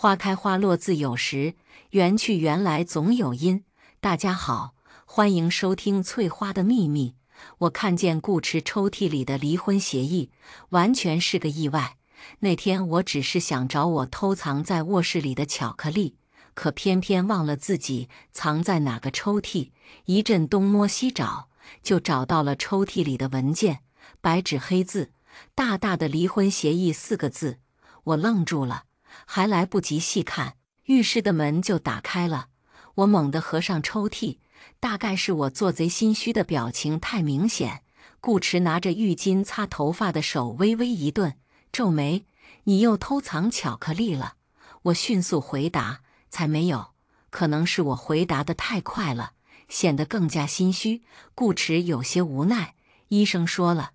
花开花落自有时，缘去缘来总有因。大家好，欢迎收听翠花的秘密。我看见顾池抽屉里的离婚协议，完全是个意外。那天我只是想找我偷藏在卧室里的巧克力，可偏偏忘了自己藏在哪个抽屉。一阵东摸西找，就找到了抽屉里的文件，白纸黑字，大大的离婚协议4个字。我愣住了，还来不及细看，浴室的门就打开了。我猛地合上抽屉，大概是我做贼心虚的表情太明显。顾池拿着浴巾擦头发的手微微一顿，皱眉：“你又偷藏巧克力了？”我迅速回答：“才没有。”可能是我回答得太快了，显得更加心虚。顾池有些无奈：“医生说了，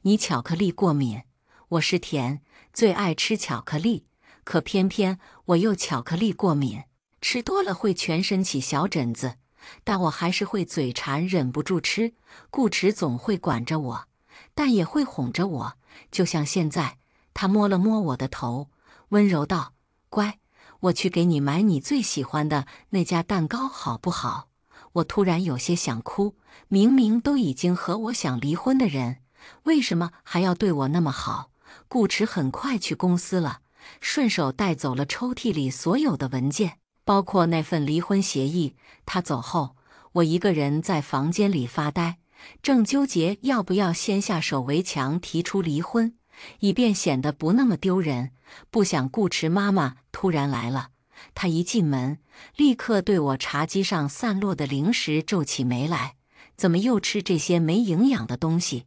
你巧克力过敏。我是甜，最爱吃巧克力，可偏偏我又巧克力过敏。吃多了会全身起小疹子，但我还是会嘴馋，忍不住吃。顾池总会管着我，但也会哄着我，就像现在，他摸了摸我的头，温柔道：“乖，我去给你买你最喜欢的那家蛋糕好不好？”我突然有些想哭，明明都已经和我想离婚的人，为什么还要对我那么好？顾池很快去公司了，顺手带走了抽屉里所有的文件，包括那份离婚协议。他走后，我一个人在房间里发呆，正纠结要不要先下手为强提出离婚，以便显得不那么丢人。不想顾池妈妈突然来了，她一进门，立刻对我茶几上散落的零食皱起眉来：“怎么又吃这些没营养的东西？”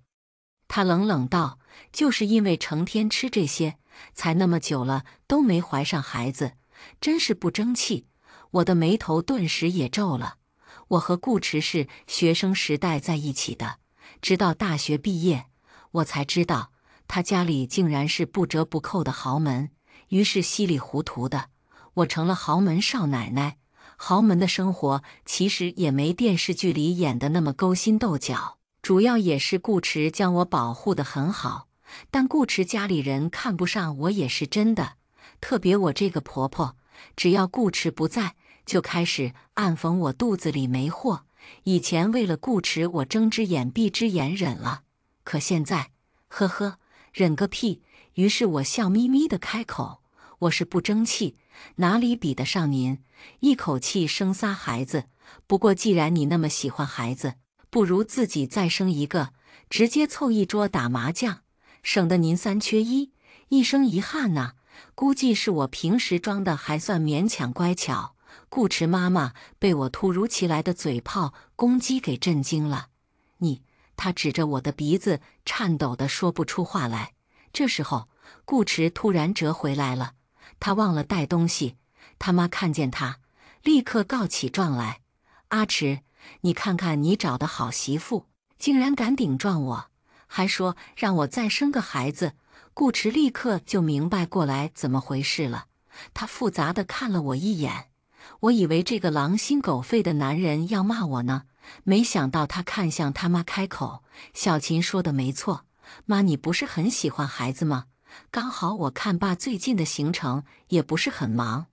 她冷冷道：“就是因为成天吃这些，才那么久了都没怀上孩子，真是不争气。”我的眉头顿时也皱了。我和顾池是学生时代在一起的，直到大学毕业，我才知道他家里竟然是不折不扣的豪门。于是稀里糊涂的，我成了豪门少奶奶。豪门的生活其实也没电视剧里演的那么勾心斗角，主要也是顾池将我保护得很好。但顾池家里人看不上我也是真的，特别我这个婆婆，只要顾池不在，就开始暗讽我肚子里没货。以前为了顾池，我睁只眼闭只眼忍了，可现在，呵呵，忍个屁！于是我笑眯眯地开口：“我是不争气，哪里比得上您？一口气生仨孩子。不过既然你那么喜欢孩子，不如自己再生一个，直接凑一桌打麻将，省得您3缺1，一生遗憾呐。”估计是我平时装的还算勉强乖巧，顾池妈妈被我突如其来的嘴炮攻击给震惊了。“你……”她指着我的鼻子，颤抖地说不出话来。这时候，顾池突然折回来了，他忘了带东西。他妈看见他，立刻告起状来：“阿池，你看看你找的好媳妇，竟然敢顶撞我，还说让我再生个孩子。”顾池立刻就明白过来怎么回事了，他复杂地看了我一眼。我以为这个狼心狗肺的男人要骂我呢，没想到他看向他妈开口：“小琴说的没错，妈，你不是很喜欢孩子吗？刚好我看爸最近的行程也不是很忙，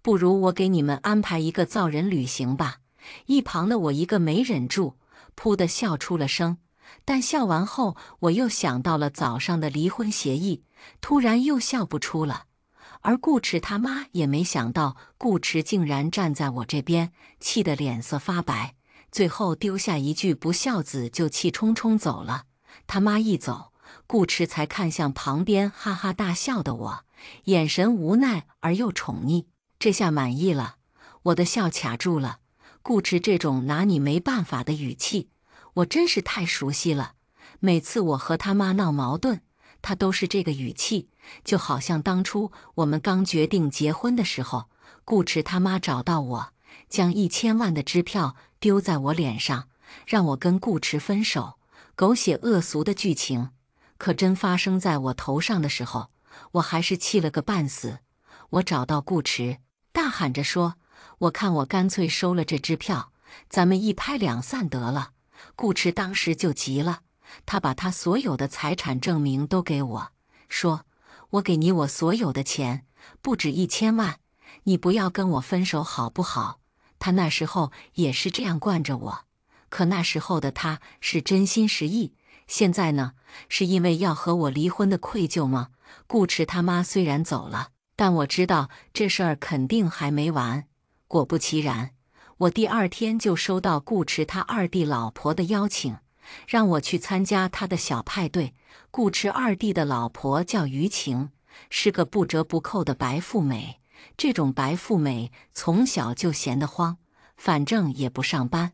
不如我给你们安排一个造人旅行吧。”一旁的我一个没忍住，噗地笑出了声。但笑完后，我又想到了早上的离婚协议，突然又笑不出了。而顾池他妈也没想到顾池竟然站在我这边，气得脸色发白，最后丢下一句“不孝子”就气冲冲走了。他妈一走，顾池才看向旁边哈哈大笑的我，眼神无奈而又宠溺。这下满意了，我的笑卡住了。顾池这种拿你没办法的语气，我真是太熟悉了。每次我和他妈闹矛盾，他都是这个语气，就好像当初我们刚决定结婚的时候，顾池他妈找到我，将1000万的支票丢在我脸上，让我跟顾池分手。狗血恶俗的剧情，可真发生在我头上的时候，我还是气了个半死。我找到顾池，大喊着说：“我看我干脆收了这支票，咱们一拍两散得了。”顾池当时就急了，他把他所有的财产证明都给我，说：“我给你我所有的钱，不止1000万，你不要跟我分手好不好？他那时候也是这样惯着我，可那时候的他是真心实意，现在呢，是因为要和我离婚的愧疚吗？顾迟他妈虽然走了，但我知道这事儿肯定还没完。果不其然，我第2天就收到顾迟他二弟老婆的邀请，让我去参加他的小派对。顾迟二弟的老婆叫于晴，是个不折不扣的白富美。这种白富美从小就闲得慌，反正也不上班，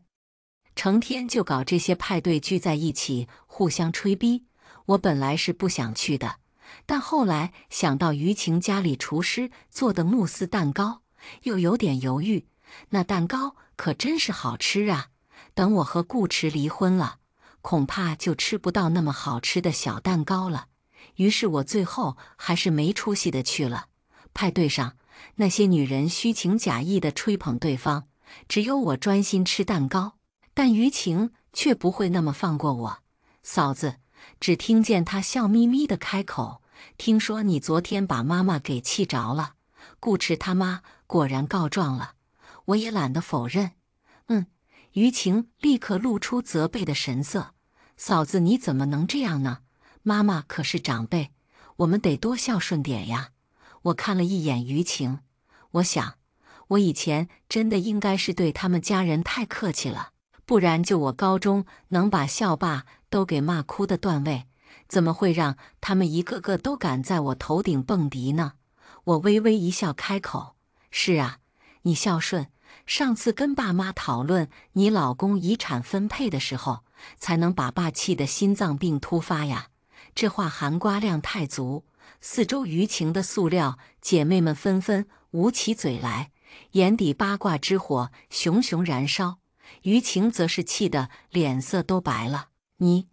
成天就搞这些派对，聚在一起互相吹逼。我本来是不想去的，但后来想到于晴家里厨师做的慕斯蛋糕，又有点犹豫。那蛋糕可真是好吃啊！等我和顾迟离婚了，恐怕就吃不到那么好吃的小蛋糕了。于是我最后还是没出息的去了。派对上，那些女人虚情假意地吹捧对方，只有我专心吃蛋糕。但于晴却不会那么放过我。嫂子，只听见她笑眯眯地开口：“听说你昨天把妈妈给气着了，顾迟他妈果然告状了。”我也懒得否认。于晴立刻露出责备的神色：“嫂子，你怎么能这样呢？妈妈可是长辈，我们得多孝顺点呀。”我看了一眼于晴，我想，我以前真的应该是对他们家人太客气了，不然就我高中能把校霸都给骂哭的段位，怎么会让他们一个个都敢在我头顶蹦迪呢？我微微一笑开口：“是啊，你孝顺。上次跟爸妈讨论你老公遗产分配的时候，才能把爸气得心脏病突发呀。”这话含瓜量太足，四周舆情的塑料姐妹们纷纷捂起嘴来，眼底八卦之火熊熊燃烧。舆情则是气得脸色都白了：“你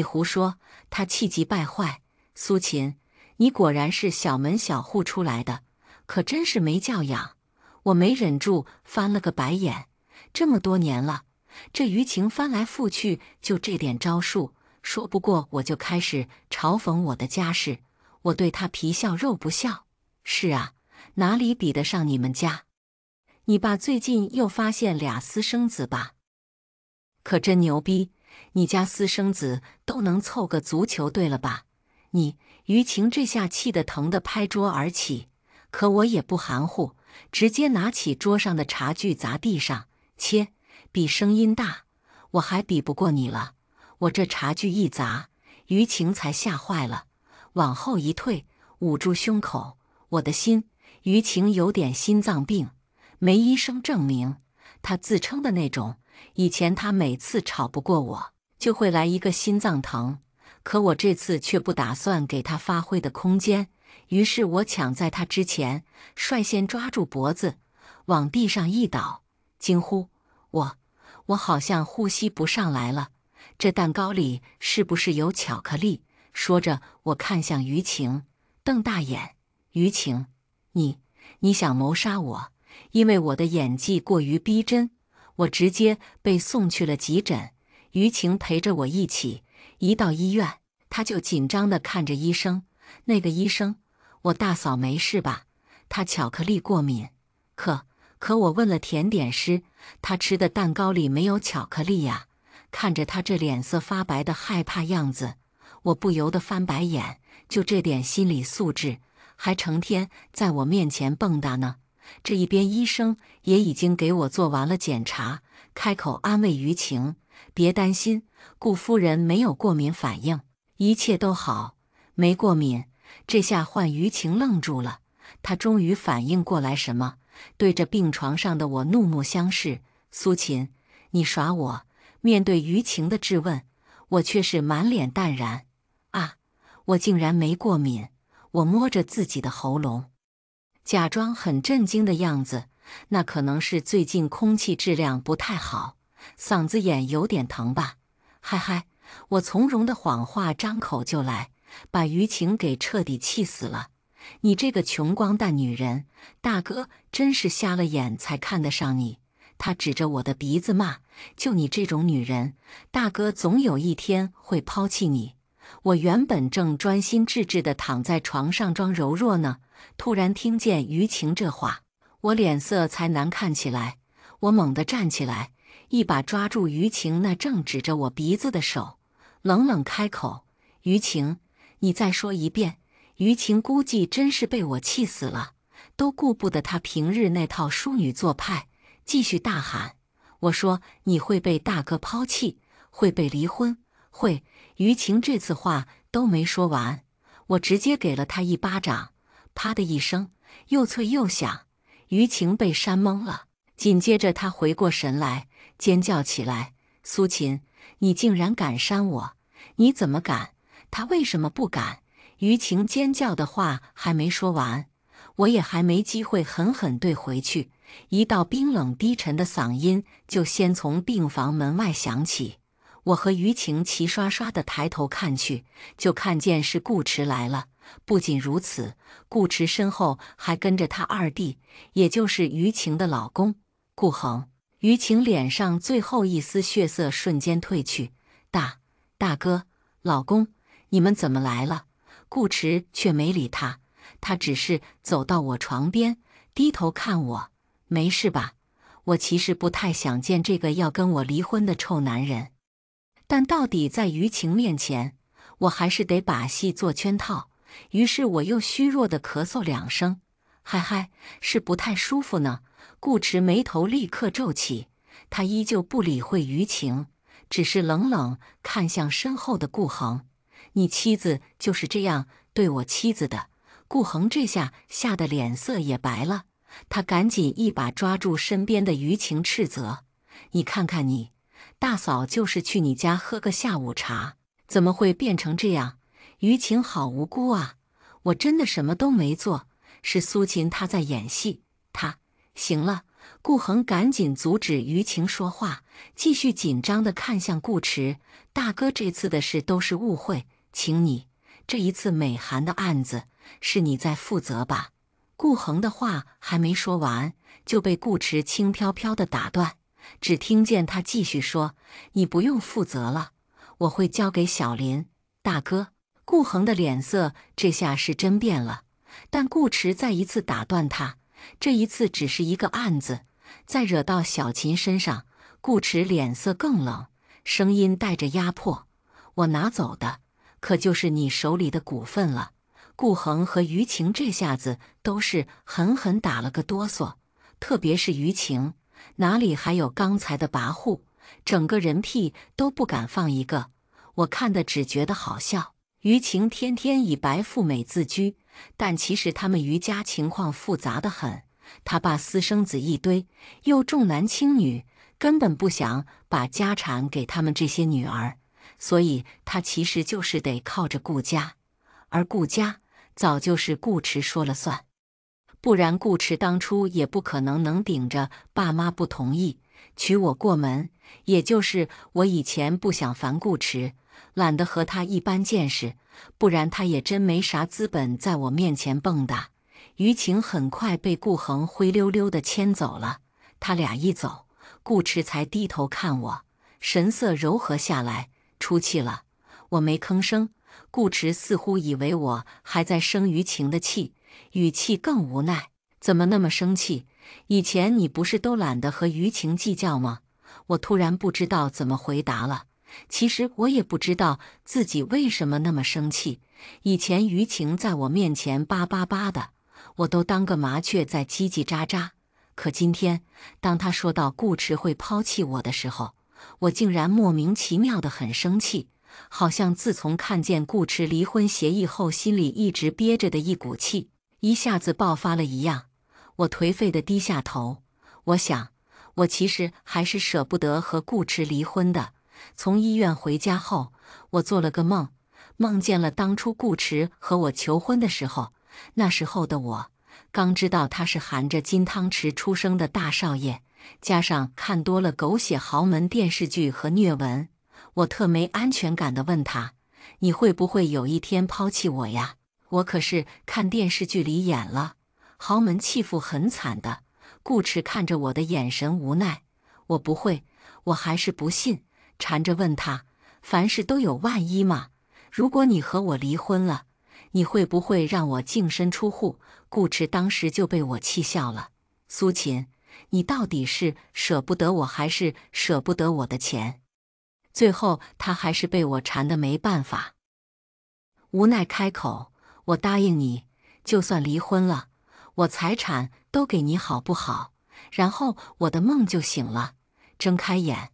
胡说！”她气急败坏：“苏秦，你果然是小门小户出来的，可真是没教养！”我没忍住翻了个白眼，这么多年了，这舆情翻来覆去就这点招数，说不过我就开始嘲讽我的家世。我对他皮笑肉不笑：“是啊，哪里比得上你们家？你爸最近又发现俩私生子吧？可真牛逼，你家私生子都能凑个足球队了吧？”舆情这下气得疼得拍桌而起，可我也不含糊，直接拿起桌上的茶具砸地上，切，比声音大，我还比不过你了。我这茶具一砸，舆情才吓坏了，往后一退，捂住胸口。我的心，舆情有点心脏病，没医生证明，他自称的那种。以前他每次吵不过我，就会来一个心脏疼，可我这次却不打算给他发挥的空间。于是我抢在他之前，率先抓住脖子，往地上一倒，惊呼：“我好像呼吸不上来了，这蛋糕里是不是有巧克力？”说着，我看向舆情，瞪大眼：“舆情，你想谋杀我？因为我的演技过于逼真，我直接被送去了急诊。舆情陪着我一起，一到医院，他就紧张地看着医生。那个医生，我大嫂没事吧？她巧克力过敏。可我问了甜点师，他吃的蛋糕里没有巧克力呀。看着他这脸色发白的害怕样子，我不由得翻白眼。就这点心理素质，还成天在我面前蹦跶呢。这一边医生也已经给我做完了检查，开口安慰舆情：“别担心，顾夫人没有过敏反应，一切都好。”没过敏。这下换舆情愣住了，他终于反应过来什么，对着病床上的我怒目相视：“苏秦，你耍我！”面对舆情的质问，我却是满脸淡然：“啊，我竟然没过敏。”我摸着自己的喉咙，假装很震惊的样子。那可能是最近空气质量不太好，嗓子眼有点疼吧。嗨，我从容的谎话张口就来，把舆情给彻底气死了。你这个穷光蛋女人，大哥真是瞎了眼才看得上你。他指着我的鼻子骂：“就你这种女人，大哥总有一天会抛弃你。”我原本正专心致志地躺在床上装柔弱呢，突然听见舆情这话，我脸色才难看起来。我猛地站起来，一把抓住于晴那正指着我鼻子的手，冷冷开口：“于晴，你再说一遍。”于晴估计真是被我气死了，都顾不得她平日那套淑女做派，继续大喊：“我说你会被大哥抛弃，会被离婚，会……”于晴这次话都没说完，我直接给了她一巴掌，啪的一声，又脆又响。于晴被扇懵了，紧接着她回过神来，尖叫起来：“苏秦，你竟然敢扇我！你怎么敢？他为什么不敢？”于晴尖叫的话还没说完，我也还没机会狠狠对回去，一道冰冷低沉的嗓音就先从病房门外响起。我和于晴齐刷刷地抬头看去，就看见是顾迟来了。不仅如此，顾迟身后还跟着他二弟，也就是于晴的老公顾恒。于晴脸上最后一丝血色瞬间褪去：“大哥，老公，你们怎么来了？”顾迟却没理他，他只是走到我床边，低头看我：“没事吧？我其实不太想见这个要跟我离婚的臭男人，但到底在于晴面前，我还是得把戏做圈套。”于是我又虚弱地咳嗽两声：“嗨，是不太舒服呢。”顾迟眉头立刻皱起，他依旧不理会于晴，只是冷冷看向身后的顾恒：“你妻子就是这样对我妻子的。”顾恒这下吓得脸色也白了，他赶紧一把抓住身边的于晴，斥责：“你看看你，大嫂就是去你家喝个下午茶，怎么会变成这样？”于晴好无辜啊，我真的什么都没做，是苏秦他在演戏。行了，顾恒赶紧阻止于晴说话，继续紧张地看向顾迟：“大哥，这次的事都是误会，请你，这一次美涵的案子是你在负责吧？”顾恒的话还没说完，就被顾迟轻飘飘地打断，只听见他继续说：“你不用负责了，我会交给小林。”大哥，顾恒的脸色这下是真变了，但顾迟再一次打断他：“这一次只是一个案子，再惹到小秦身上。”顾迟脸色更冷，声音带着压迫：“我拿走的可就是你手里的股份了。”顾恒和于晴这下子都是狠狠打了个哆嗦，特别是于晴，哪里还有刚才的跋扈，整个人屁都不敢放一个。我看的只觉得好笑。于晴天天以白富美自居，但其实他们于家情况复杂得很。他爸私生子一堆，又重男轻女，根本不想把家产给他们这些女儿，所以他其实就是得靠着顾家，而顾家早就是顾迟说了算，不然顾迟当初也不可能顶着爸妈不同意娶我过门。也就是我以前不想烦顾迟，懒得和他一般见识，不然他也真没啥资本在我面前蹦跶。于晴很快被顾恒灰溜溜地牵走了，他俩一走，顾迟才低头看我，神色柔和下来：“出气了？”我没吭声，顾迟似乎以为我还在生于晴的气，语气更无奈：“怎么那么生气？以前你不是都懒得和于晴计较吗？”我突然不知道怎么回答了。其实我也不知道自己为什么那么生气。以前于晴在我面前叭叭叭的，我都当个麻雀在叽叽喳喳。可今天，当他说到顾迟会抛弃我的时候，我竟然莫名其妙的很生气，好像自从看见顾迟离婚协议后，心里一直憋着的一股气一下子爆发了一样。我颓废地低下头，我想，我其实还是舍不得和顾迟离婚的。从医院回家后，我做了个梦，梦见了当初顾迟和我求婚的时候。那时候的我，刚知道他是含着金汤匙出生的大少爷，加上看多了狗血豪门电视剧和虐文，我特没安全感地问他：“你会不会有一天抛弃我呀？”我可是看电视剧里演了，豪门弃妇很惨的。顾迟看着我的眼神无奈：“我不会。”我还是不信，缠着问他：“凡事都有万一嘛，如果你和我离婚了，你会不会让我净身出户？”顾迟当时就被我气笑了：“苏秦，你到底是舍不得我，还是舍不得我的钱？最后他还是被我缠得没办法，无奈开口：我答应你，就算离婚了，我财产都给你，好不好？然后我的梦就醒了，睁开眼，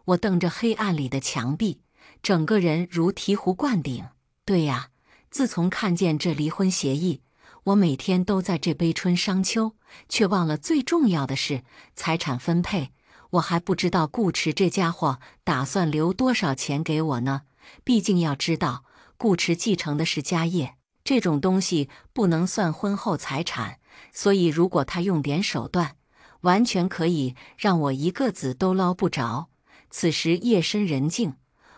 我瞪着黑暗里的墙壁，整个人如醍醐灌顶。对呀，自从看见这离婚协议，我每天都在这悲春伤秋，却忘了最重要的是财产分配。我还不知道顾池这家伙打算留多少钱给我呢。毕竟要知道，顾池继承的是家业，这种东西不能算婚后财产，所以如果他用点手段，完全可以让我一个子都捞不着。此时夜深人静，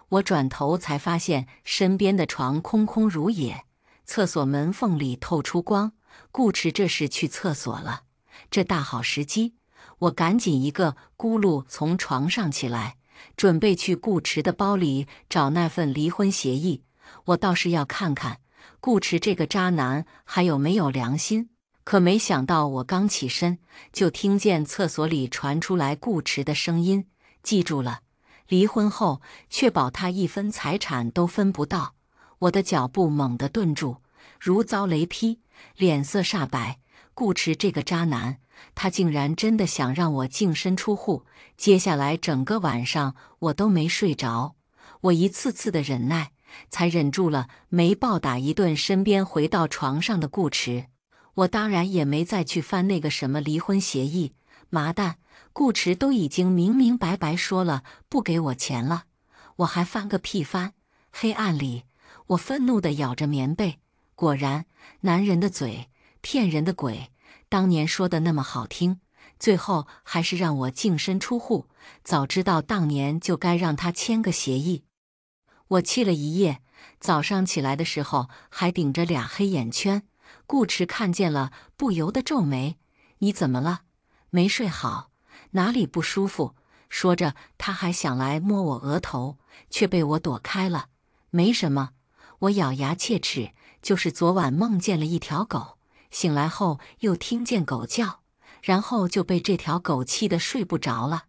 我转头才发现身边的床空空如也，厕所门缝里透出光，顾池这是去厕所了。这大好时机，我赶紧一个咕噜从床上起来，准备去顾池的包里找那份离婚协议。我倒是要看看顾池这个渣男还有没有良心。可没想到，我刚起身，就听见厕所里传出来顾池的声音：记住了，离婚后确保他一分财产都分不到。我的脚步猛地顿住，如遭雷劈，脸色煞白。顾池这个渣男，他竟然真的想让我净身出户。接下来整个晚上我都没睡着，我一次次的忍耐，才忍住了没暴打一顿身边回到床上的顾池。我当然也没再去翻那个什么离婚协议，麻蛋，顾池都已经明明白白说了不给我钱了，我还翻个屁翻！黑暗里，我愤怒地咬着棉被。果然，男人的嘴骗人的鬼，当年说的那么好听，最后还是让我净身出户。早知道当年就该让他签个协议。我气了一夜，早上起来的时候还顶着俩黑眼圈。顾池看见了，不由得皱眉：“你怎么了？没睡好？哪里不舒服？”说着，他还想来摸我额头，却被我躲开了。“没什么。”我咬牙切齿，就是昨晚梦见了一条狗，醒来后又听见狗叫，然后就被这条狗气得睡不着了。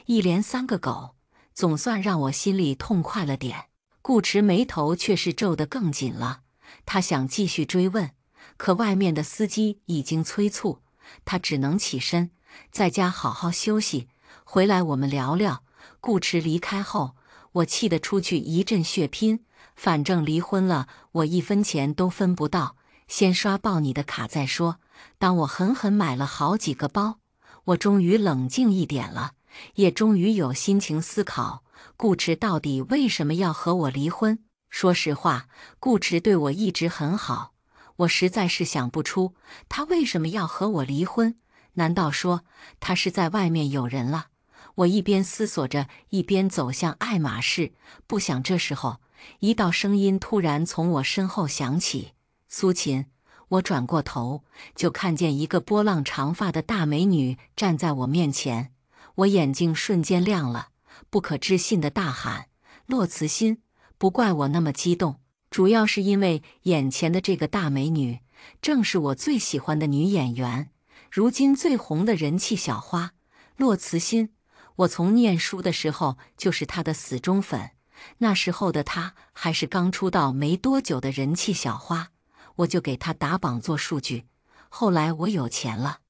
一连3个狗，总算让我心里痛快了点。顾池眉头却是皱得更紧了，他想继续追问，可外面的司机已经催促，他只能起身，在家好好休息，回来我们聊聊。顾池离开后，我气得出去一阵血拼，反正离婚了，我1分钱都分不到，先刷爆你的卡再说。当我狠狠买了好几个包，我终于冷静一点了，也终于有心情思考，顾池到底为什么要和我离婚。说实话，顾池对我一直很好，我实在是想不出他为什么要和我离婚。难道说他是在外面有人了？我一边思索着，一边走向爱马仕。不想这时候，一道声音突然从我身后响起：“苏秦。”我转过头，就看见一个波浪长发的大美女站在我面前。我眼睛瞬间亮了，不可置信地大喊：“洛慈欣！”不怪我那么激动，主要是因为眼前的这个大美女，正是我最喜欢的女演员，如今最红的人气小花洛慈欣。我从念书的时候就是她的死忠粉，那时候的她还是刚出道没多久的人气小花，我就给她打榜做数据。后来我有钱了，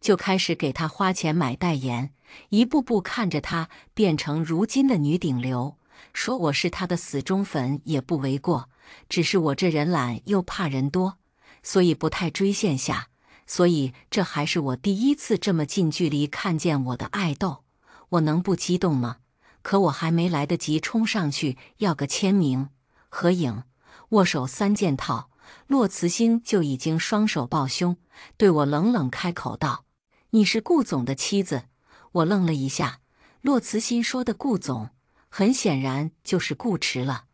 就开始给她花钱买代言，一步步看着她变成如今的女顶流。说我是她的死忠粉也不为过，只是我这人懒又怕人多，所以不太追线下。所以这还是我第一次这么近距离看见我的爱豆，我能不激动吗？可我还没来得及冲上去要个签名、合影、握手3件套，洛慈欣就已经双手抱胸，对我冷冷开口道：“你是顾总的妻子。”我愣了一下，洛慈欣说的顾总，很显然就是顾池了。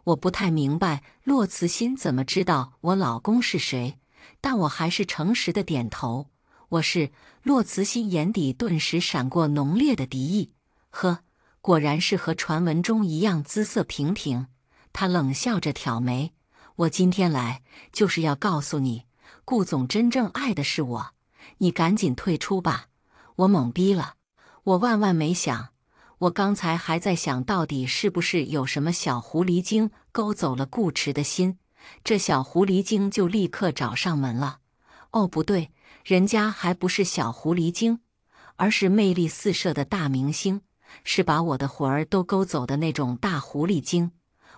我不太明白洛慈欣怎么知道我老公是谁，但我还是诚实的点头。我是。洛慈欣眼底顿时闪过浓烈的敌意。呵，果然是和传闻中一样姿色平平。他冷笑着挑眉：“我今天来就是要告诉你，顾总真正爱的是我。你赶紧退出吧。我懵逼了，我万万没想，我刚才还在想到底是不是有什么小狐狸精勾走了顾池的心，这小狐狸精就立刻找上门了。哦，不对，人家还不是小狐狸精，而是魅力四射的大明星，是把我的魂儿都勾走的那种大狐狸精。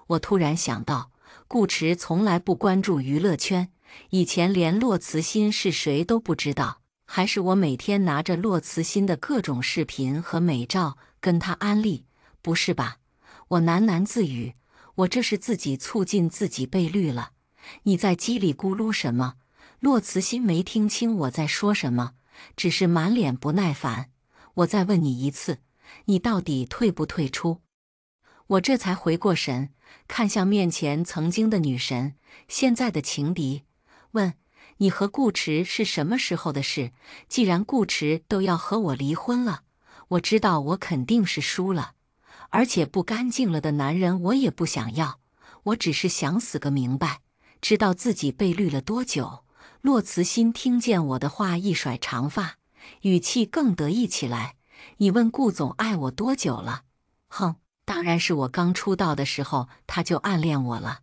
我突然想到，顾池从来不关注娱乐圈，以前连骆慈欣是谁都不知道，还是我每天拿着骆慈欣的各种视频和美照跟他安利，不是吧？我喃喃自语，我这是自己促进自己被绿了。你在叽里咕噜什么？骆慈欣没听清我在说什么，只是满脸不耐烦。我再问你一次，你到底退不退出？我这才回过神，看向面前曾经的女神，现在的情敌，问：你和顾池是什么时候的事？既然顾池都要和我离婚了，我知道我肯定是输了，而且不干净了的男人我也不想要，我只是想死个明白，知道自己被绿了多久。骆慈欣听见我的话，一甩长发，语气更得意起来：你问顾总爱我多久了？哼，当然是我刚出道的时候他就暗恋我了。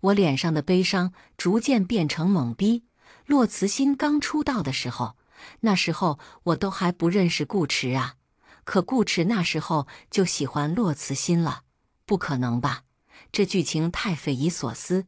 我脸上的悲伤逐渐变成懵逼。骆慈欣刚出道的时候，那时候我都还不认识顾池啊，可顾池那时候就喜欢骆慈欣了。不可能吧？这剧情太匪夷所思。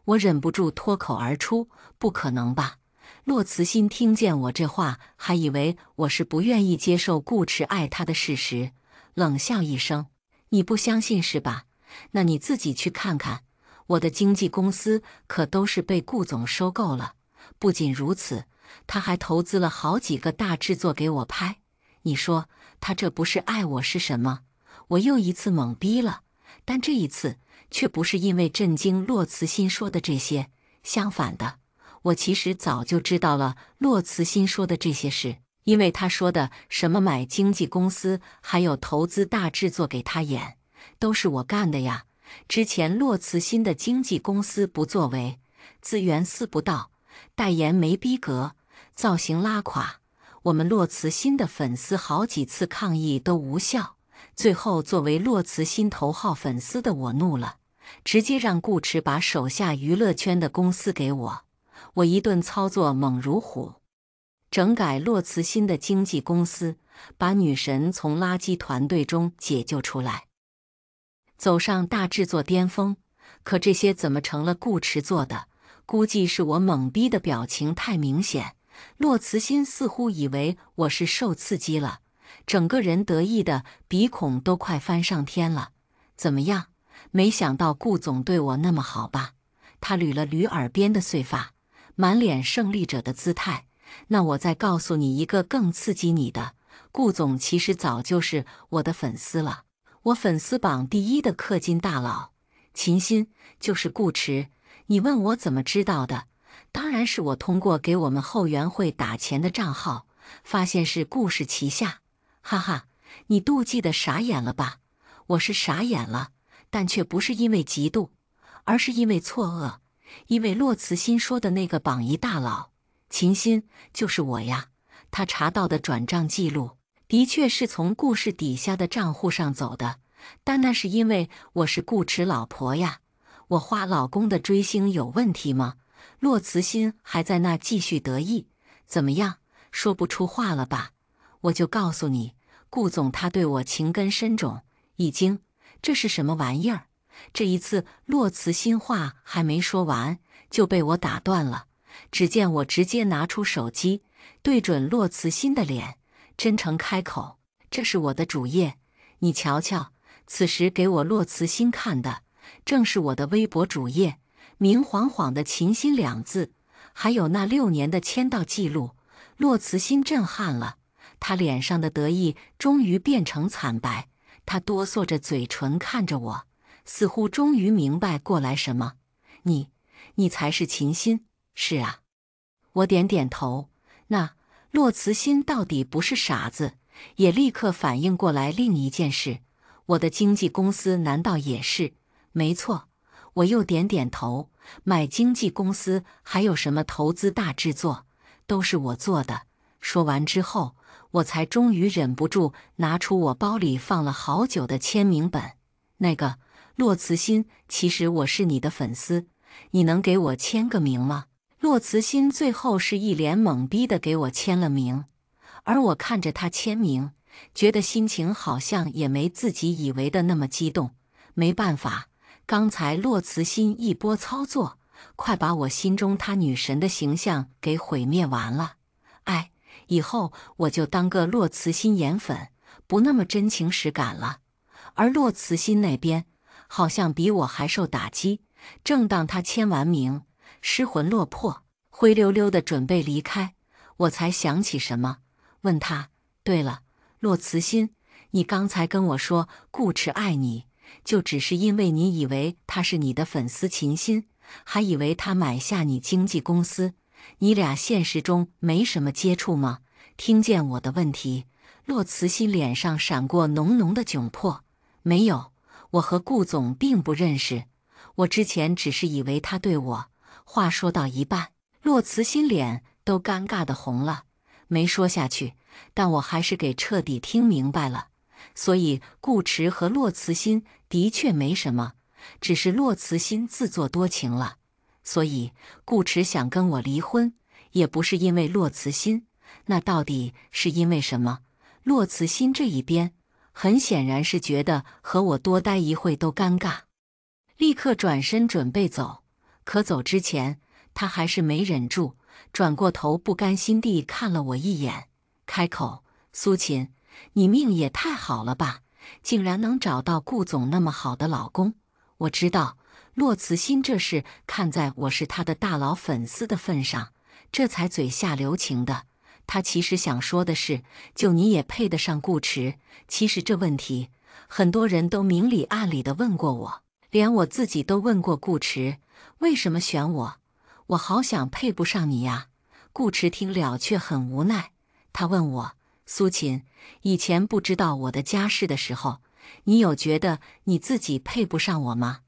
我忍不住脱口而出：不可能吧？骆慈欣听见我这话，还以为我是不愿意接受顾池爱他的事实，冷笑一声：你不相信是吧？那你自己去看看，我的经纪公司可都是被顾总收购了。不仅如此，他还投资了好几个大制作给我拍。你说他这不是爱我是什么？我又一次懵逼了，但这一次却不是因为震惊骆慈欣说的这些，相反的，我其实早就知道了骆慈欣说的这些事，因为他说的什么买经纪公司，还有投资大制作给他演，都是我干的呀。之前骆慈欣的经纪公司不作为，资源私不到，代言没逼格，造型拉垮，我们骆慈欣的粉丝好几次抗议都无效，最后作为骆慈欣头号粉丝的我怒了，直接让顾池把手下娱乐圈的公司给我。我一顿操作猛如虎，整改骆慈欣的经纪公司，把女神从垃圾团队中解救出来，走上大制作巅峰。可这些怎么成了顾池做的？估计是我懵逼的表情太明显，骆慈欣似乎以为我是受刺激了，整个人得意的鼻孔都快翻上天了。怎么样？没想到顾总对我那么好吧？他捋了捋耳边的碎发，满脸胜利者的姿态。那我再告诉你一个更刺激你的，顾总其实早就是我的粉丝了，我粉丝榜第一的氪金大佬秦心就是顾池。你问我怎么知道的？当然是我通过给我们后援会打钱的账号，发现是顾氏旗下。哈哈，你妒忌的傻眼了吧？我是傻眼了，但却不是因为嫉妒，而是因为错愕。因为骆慈欣说的那个榜一大佬秦心就是我呀，他查到的转账记录的确是从顾氏底下的账户上走的，但那是因为我是顾池老婆呀。我花老公的追星有问题吗？骆慈欣还在那继续得意，怎么样，说不出话了吧？我就告诉你，顾总他对我情根深种，已经，这是什么玩意儿？这一次骆慈欣话还没说完，就被我打断了。只见我直接拿出手机，对准骆慈欣的脸，真诚开口：这是我的主页，你瞧瞧。此时给我骆慈欣看的正是我的微博主页，明晃晃的秦心2字，还有那6年的签到记录。骆慈欣震撼了，他脸上的得意终于变成惨白，他哆嗦着嘴唇看着我，似乎终于明白过来什么。你才是秦心？是啊。我点点头。那骆慈欣到底不是傻子，也立刻反应过来另一件事，我的经纪公司难道也是？没错。我又点点头，买经纪公司还有什么投资大制作，都是我做的。说完之后，我才终于忍不住拿出我包里放了好久的签名本。那个骆慈欣，其实我是你的粉丝，你能给我签个名吗？骆慈欣最后是一脸懵逼的给我签了名，而我看着他签名，觉得心情好像也没自己以为的那么激动。没办法，刚才骆慈欣一波操作，快把我心中他女神的形象给毁灭完了。哎，以后我就当个骆慈欣颜粉，不那么真情实感了。而骆慈欣那边好像比我还受打击，正当他签完名，失魂落魄，灰溜溜的准备离开，我才想起什么，问他：对了，骆慈欣，你刚才跟我说顾迟爱你，就只是因为你以为他是你的粉丝秦心，还以为他买下你经纪公司，你俩现实中没什么接触吗？听见我的问题，骆慈欣脸上闪过浓浓的窘迫。没有，我和顾总并不认识，我之前只是以为他对我……话说到一半，骆慈欣脸都尴尬的红了，没说下去，但我还是给彻底听明白了。所以顾迟和骆慈欣的确没什么，只是骆慈欣自作多情了。所以顾迟想跟我离婚，也不是因为骆慈欣，那到底是因为什么？骆慈欣这一边很显然是觉得和我多待一会都尴尬，立刻转身准备走。可走之前，他还是没忍住，转过头不甘心地看了我一眼，开口：苏秦，你命也太好了吧，竟然能找到顾总那么好的老公。我知道骆慈欣这是看在我是他的大佬粉丝的份上，这才嘴下留情的。他其实想说的是，就你也配得上顾迟。其实这问题，很多人都明里暗里的问过我，连我自己都问过顾迟，为什么选我？我好想配不上你呀。顾迟听了却很无奈，他问我：苏秦，以前不知道我的家世的时候，你有觉得你自己配不上我吗？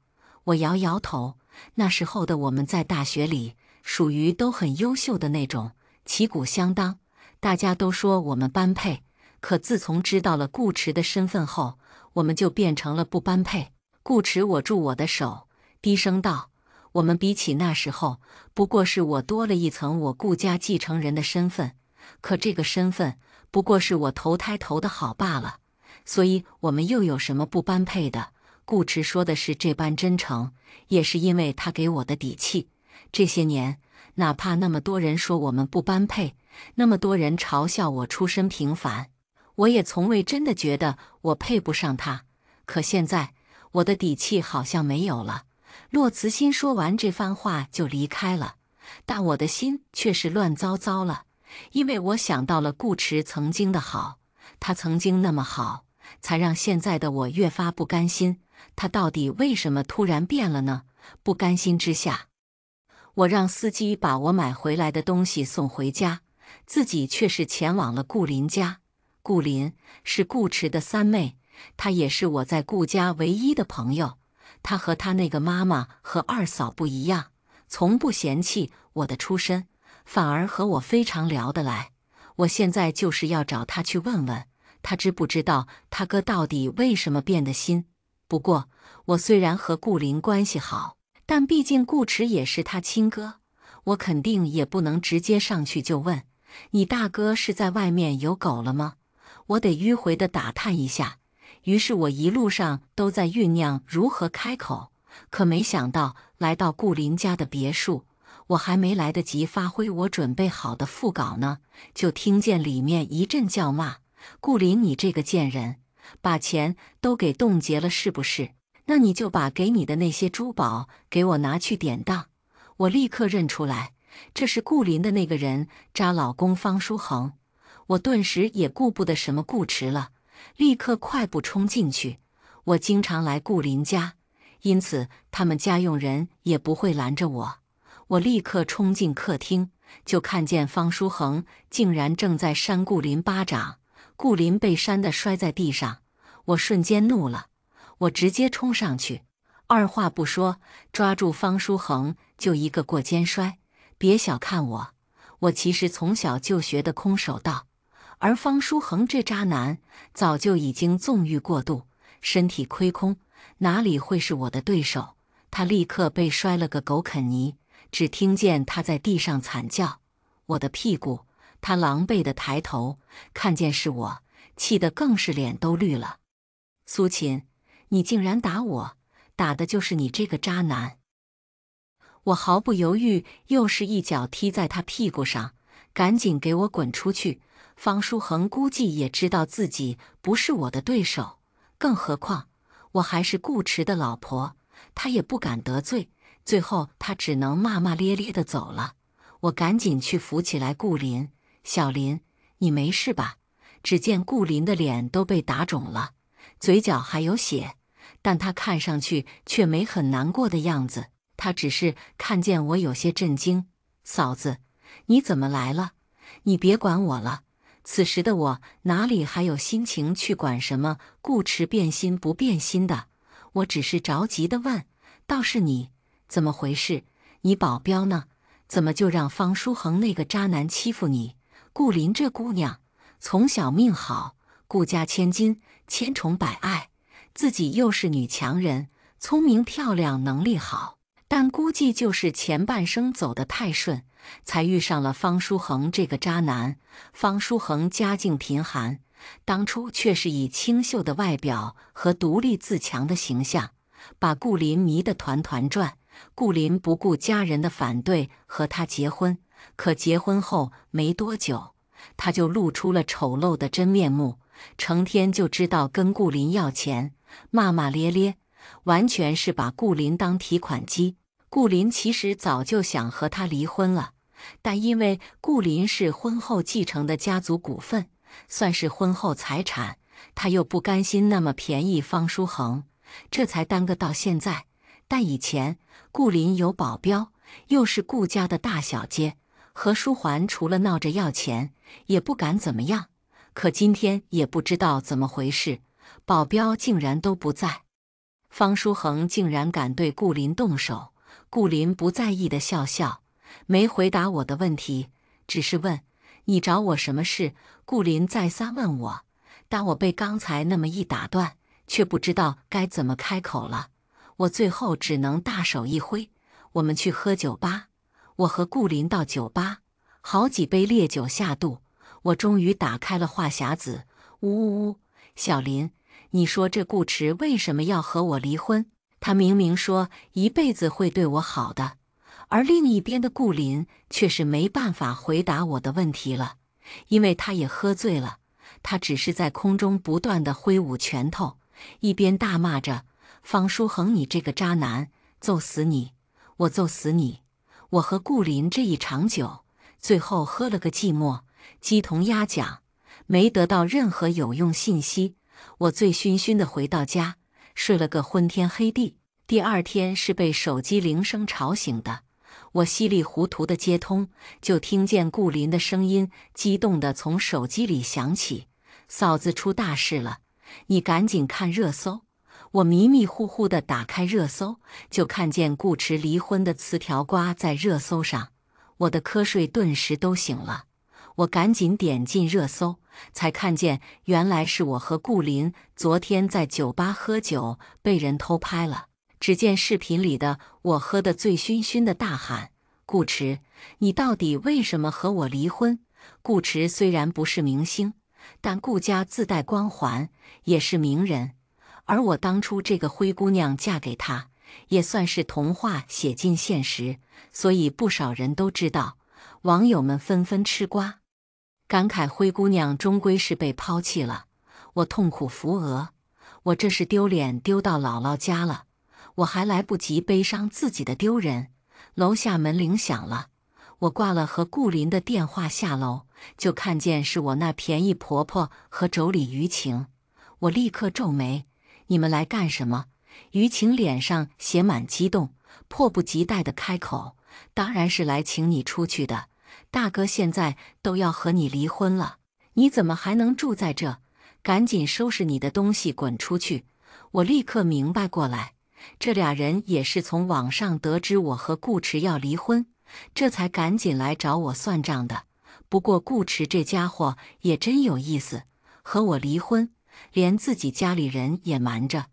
我摇摇头，那时候的我们在大学里属于都很优秀的那种，旗鼓相当，大家都说我们般配。可自从知道了顾迟的身份后，我们就变成了不般配。顾迟握住我的手，低声道：我们比起那时候，不过是我多了一层我顾家继承人的身份，可这个身份不过是我投胎投的好罢了，所以我们又有什么不般配的？顾迟说的是这般真诚，也是因为他给我的底气。这些年，哪怕那么多人说我们不般配，那么多人嘲笑我出身平凡，我也从未真的觉得我配不上他。可现在，我的底气好像没有了。骆慈欣说完这番话就离开了，但我的心却是乱糟糟了，因为我想到了顾迟曾经的好，他曾经那么好，才让现在的我越发不甘心。他到底为什么突然变了呢？不甘心之下，我让司机把我买回来的东西送回家，自己却是前往了顾林家。顾林是顾迟的三妹，她也是我在顾家唯一的朋友。她和她那个妈妈和二嫂不一样，从不嫌弃我的出身，反而和我非常聊得来。我现在就是要找她去问问，她知不知道她哥到底为什么变的心。不过，我虽然和顾林关系好，但毕竟顾迟也是他亲哥，我肯定也不能直接上去就问：你大哥是在外面有狗了吗？我得迂回的打探一下。于是我一路上都在酝酿如何开口，可没想到来到顾林家的别墅，我还没来得及发挥我准备好的副稿呢，就听见里面一阵叫骂：顾林，你这个贱人，把钱都给冻结了是不是？那你就把给你的那些珠宝给我拿去典当。我立刻认出来，这是顾林的那个人渣老公方书恒。我顿时也顾不得什么顾迟了，立刻快步冲进去。我经常来顾林家，因此他们家佣人也不会拦着我。我立刻冲进客厅，就看见方书恒竟然正在扇顾林巴掌，顾林被扇得摔在地上。我瞬间怒了，我直接冲上去，二话不说，抓住方书恒就一个过肩摔。别小看我，我其实从小就学的空手道，而方书恒这渣男早就已经纵欲过度，身体亏空，哪里会是我的对手？他立刻被摔了个狗啃泥，只听见他在地上惨叫：“我的屁股！”他狼狈地抬头，看见是我，气得更是脸都绿了。苏秦，你竟然打我，打的就是你这个渣男！我毫不犹豫，又是一脚踢在他屁股上，赶紧给我滚出去！方书恒估计也知道自己不是我的对手，更何况我还是顾迟的老婆，他也不敢得罪。最后他只能骂骂咧咧地走了。我赶紧去扶起来顾林，小林，你没事吧？只见顾林的脸都被打肿了，嘴角还有血，但他看上去却没很难过的样子。他只是看见我有些震惊。嫂子，你怎么来了？你别管我了。此时的我哪里还有心情去管什么顾迟变心不变心的？我只是着急地问：倒是你，怎么回事？你保镖呢？怎么就让方书恒那个渣男欺负你？顾林这姑娘从小命好，顾家千金，千宠百爱，自己又是女强人，聪明漂亮，能力好，但估计就是前半生走得太顺，才遇上了方书恒这个渣男。方书恒家境贫寒，当初却是以清秀的外表和独立自强的形象，把顾林迷得团团转。顾林不顾家人的反对和他结婚，可结婚后没多久，他就露出了丑陋的真面目，成天就知道跟顾林要钱，骂骂咧咧，完全是把顾林当提款机。顾林其实早就想和他离婚了，但因为顾林是婚后继承的家族股份，算是婚后财产，他又不甘心那么便宜方书恒，这才耽搁到现在。但以前顾林有保镖，又是顾家的大小姐，和书桓除了闹着要钱，也不敢怎么样。可今天也不知道怎么回事，保镖竟然都不在，方书恒竟然敢对顾林动手。顾林不在意的笑笑，没回答我的问题，只是问：你找我什么事？顾林再三问我，但我被刚才那么一打断，却不知道该怎么开口了。我最后只能大手一挥：我们去喝酒吧。我和顾林到酒吧，好几杯烈酒下肚，我终于打开了话匣子：呜呜呜，小林，你说这顾迟为什么要和我离婚？他明明说一辈子会对我好的。而另一边的顾林却是没办法回答我的问题了，因为他也喝醉了。他只是在空中不断地挥舞拳头，一边大骂着：方书恒，你这个渣男，揍死你！我揍死你！我和顾林这一场酒，最后喝了个寂寞，鸡同鸭讲，没得到任何有用信息。我醉醺醺地回到家，睡了个昏天黑地。第二天是被手机铃声吵醒的，我稀里糊涂地接通，就听见顾林的声音激动地从手机里响起：嫂子出大事了，你赶紧看热搜。我迷迷糊糊地打开热搜，就看见顾迟离婚的词条挂在热搜上，我的瞌睡顿时都醒了。我赶紧点进热搜，才看见原来是我和顾林昨天在酒吧喝酒被人偷拍了。只见视频里的我喝得醉醺醺的大喊：顾迟，你到底为什么和我离婚？顾迟虽然不是明星，但顾家自带光环，也是名人。而我当初这个灰姑娘嫁给他，也算是童话写进现实，所以不少人都知道，网友们纷纷吃瓜，感慨灰姑娘终归是被抛弃了。我痛苦扶额，我这是丢脸丢到姥姥家了。我还来不及悲伤自己的丢人，楼下门铃响了。我挂了和顾林的电话，下楼就看见是我那便宜婆婆和妯娌于晴。我立刻皱眉：你们来干什么？于晴脸上写满激动，迫不及待地开口：当然是来请你出去的，大哥现在都要和你离婚了，你怎么还能住在这？赶紧收拾你的东西滚出去！我立刻明白过来，这俩人也是从网上得知我和顾迟要离婚，这才赶紧来找我算账的。不过顾池这家伙也真有意思，和我离婚，连自己家里人也瞒着。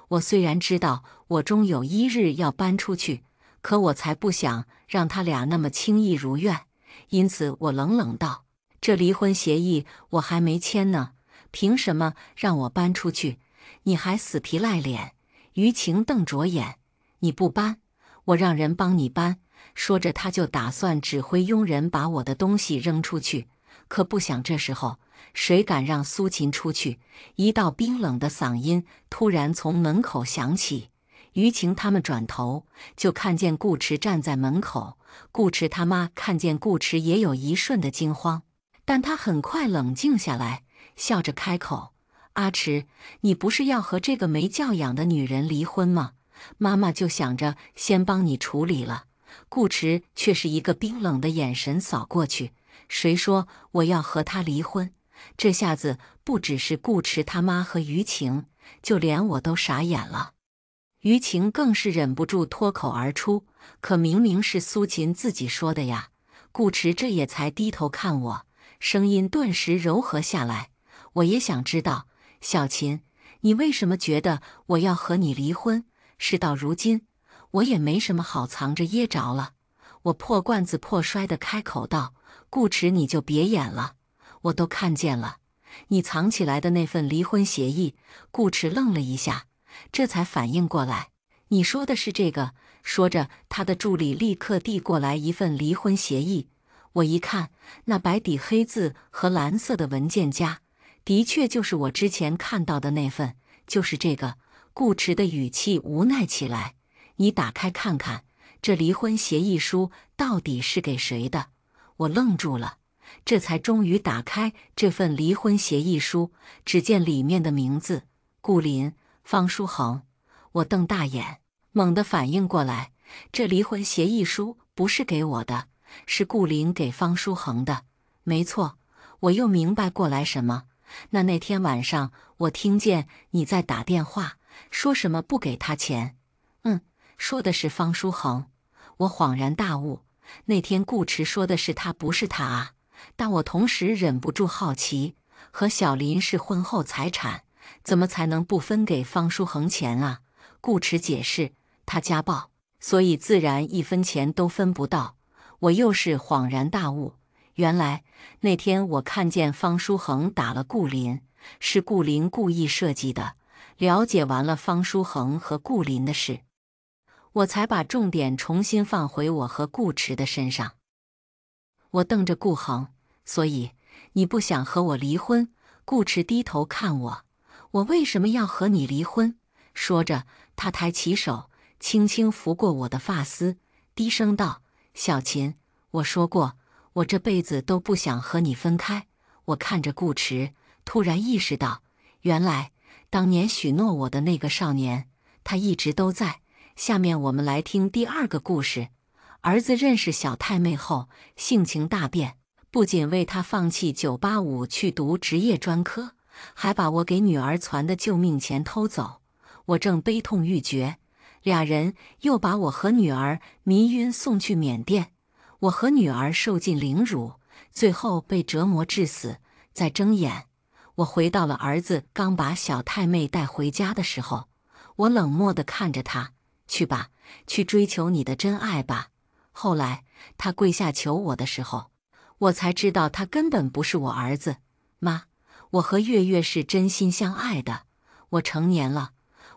我虽然知道我终有一日要搬出去，可我才不想让他俩那么轻易如愿。因此我冷冷道：这离婚协议我还没签呢，凭什么让我搬出去？你还死皮赖脸。于情瞪着眼：你不搬，我让人帮你搬。说着他就打算指挥佣人把我的东西扔出去。可不想这时候谁敢让苏秦出去？一道冰冷的嗓音突然从门口响起。于情他们转头就看见顾池站在门口。顾池他妈看见顾池也有一瞬的惊慌，但他很快冷静下来，笑着开口：阿池，你不是要和这个没教养的女人离婚吗？妈妈就想着先帮你处理了。顾池却是一个冰冷的眼神扫过去：谁说我要和他离婚？这下子不只是顾池他妈和于情，就连我都傻眼了。于情更是忍不住脱口而出：可明明是苏秦自己说的呀！顾池这也才低头看我，声音顿时柔和下来：我也想知道，小秦，你为什么觉得我要和你离婚？事到如今，我也没什么好藏着掖着了。我破罐子破摔地开口道：顾池，你就别演了，我都看见了，你藏起来的那份离婚协议。顾池愣了一下，这才反应过来：你说的是这个？说着，他的助理立刻递过来一份离婚协议。我一看，那白底黑字和蓝色的文件夹，的确就是我之前看到的那份，就是这个。顾池的语气无奈起来：你打开看看，这离婚协议书到底是给谁的？我愣住了，这才终于打开这份离婚协议书，只见里面的名字：顾林、方书恒。我瞪大眼，猛地反应过来，这离婚协议书不是给我的，是顾林给方书恒的。没错，我又明白过来什么。那天晚上我听见你在打电话，说什么不给他钱。说的是方书恒。我恍然大悟，那天顾池说的是他，不是他啊。但我同时忍不住好奇，和小林是婚后财产，怎么才能不分给方书恒钱啊？顾池解释，他家暴，所以自然一分钱都分不到。我又是恍然大悟，原来那天我看见方书恒打了顾林，是顾林故意设计的。了解完了方书恒和顾林的事，我才把重点重新放回我和顾池的身上。我瞪着顾恒：所以你不想和我离婚？顾池低头看我：我为什么要和你离婚？说着，他抬起手，轻轻拂过我的发丝，低声道：小秦，我说过，我这辈子都不想和你分开。我看着顾池，突然意识到，原来当年许诺我的那个少年，他一直都在。下面我们来听第二个故事。儿子认识小太妹后，性情大变，不仅为他放弃985去读职业专科，还把我给女儿攒的救命钱偷走。我正悲痛欲绝，俩人又把我和女儿迷晕送去缅甸。我和女儿受尽凌辱，最后被折磨致死。再睁眼，我回到了儿子刚把小太妹带回家的时候。我冷漠地看着他：去吧，去追求你的真爱吧。后来他跪下求我的时候，我才知道他根本不是我儿子。妈，我和月月是真心相爱的。我成年了，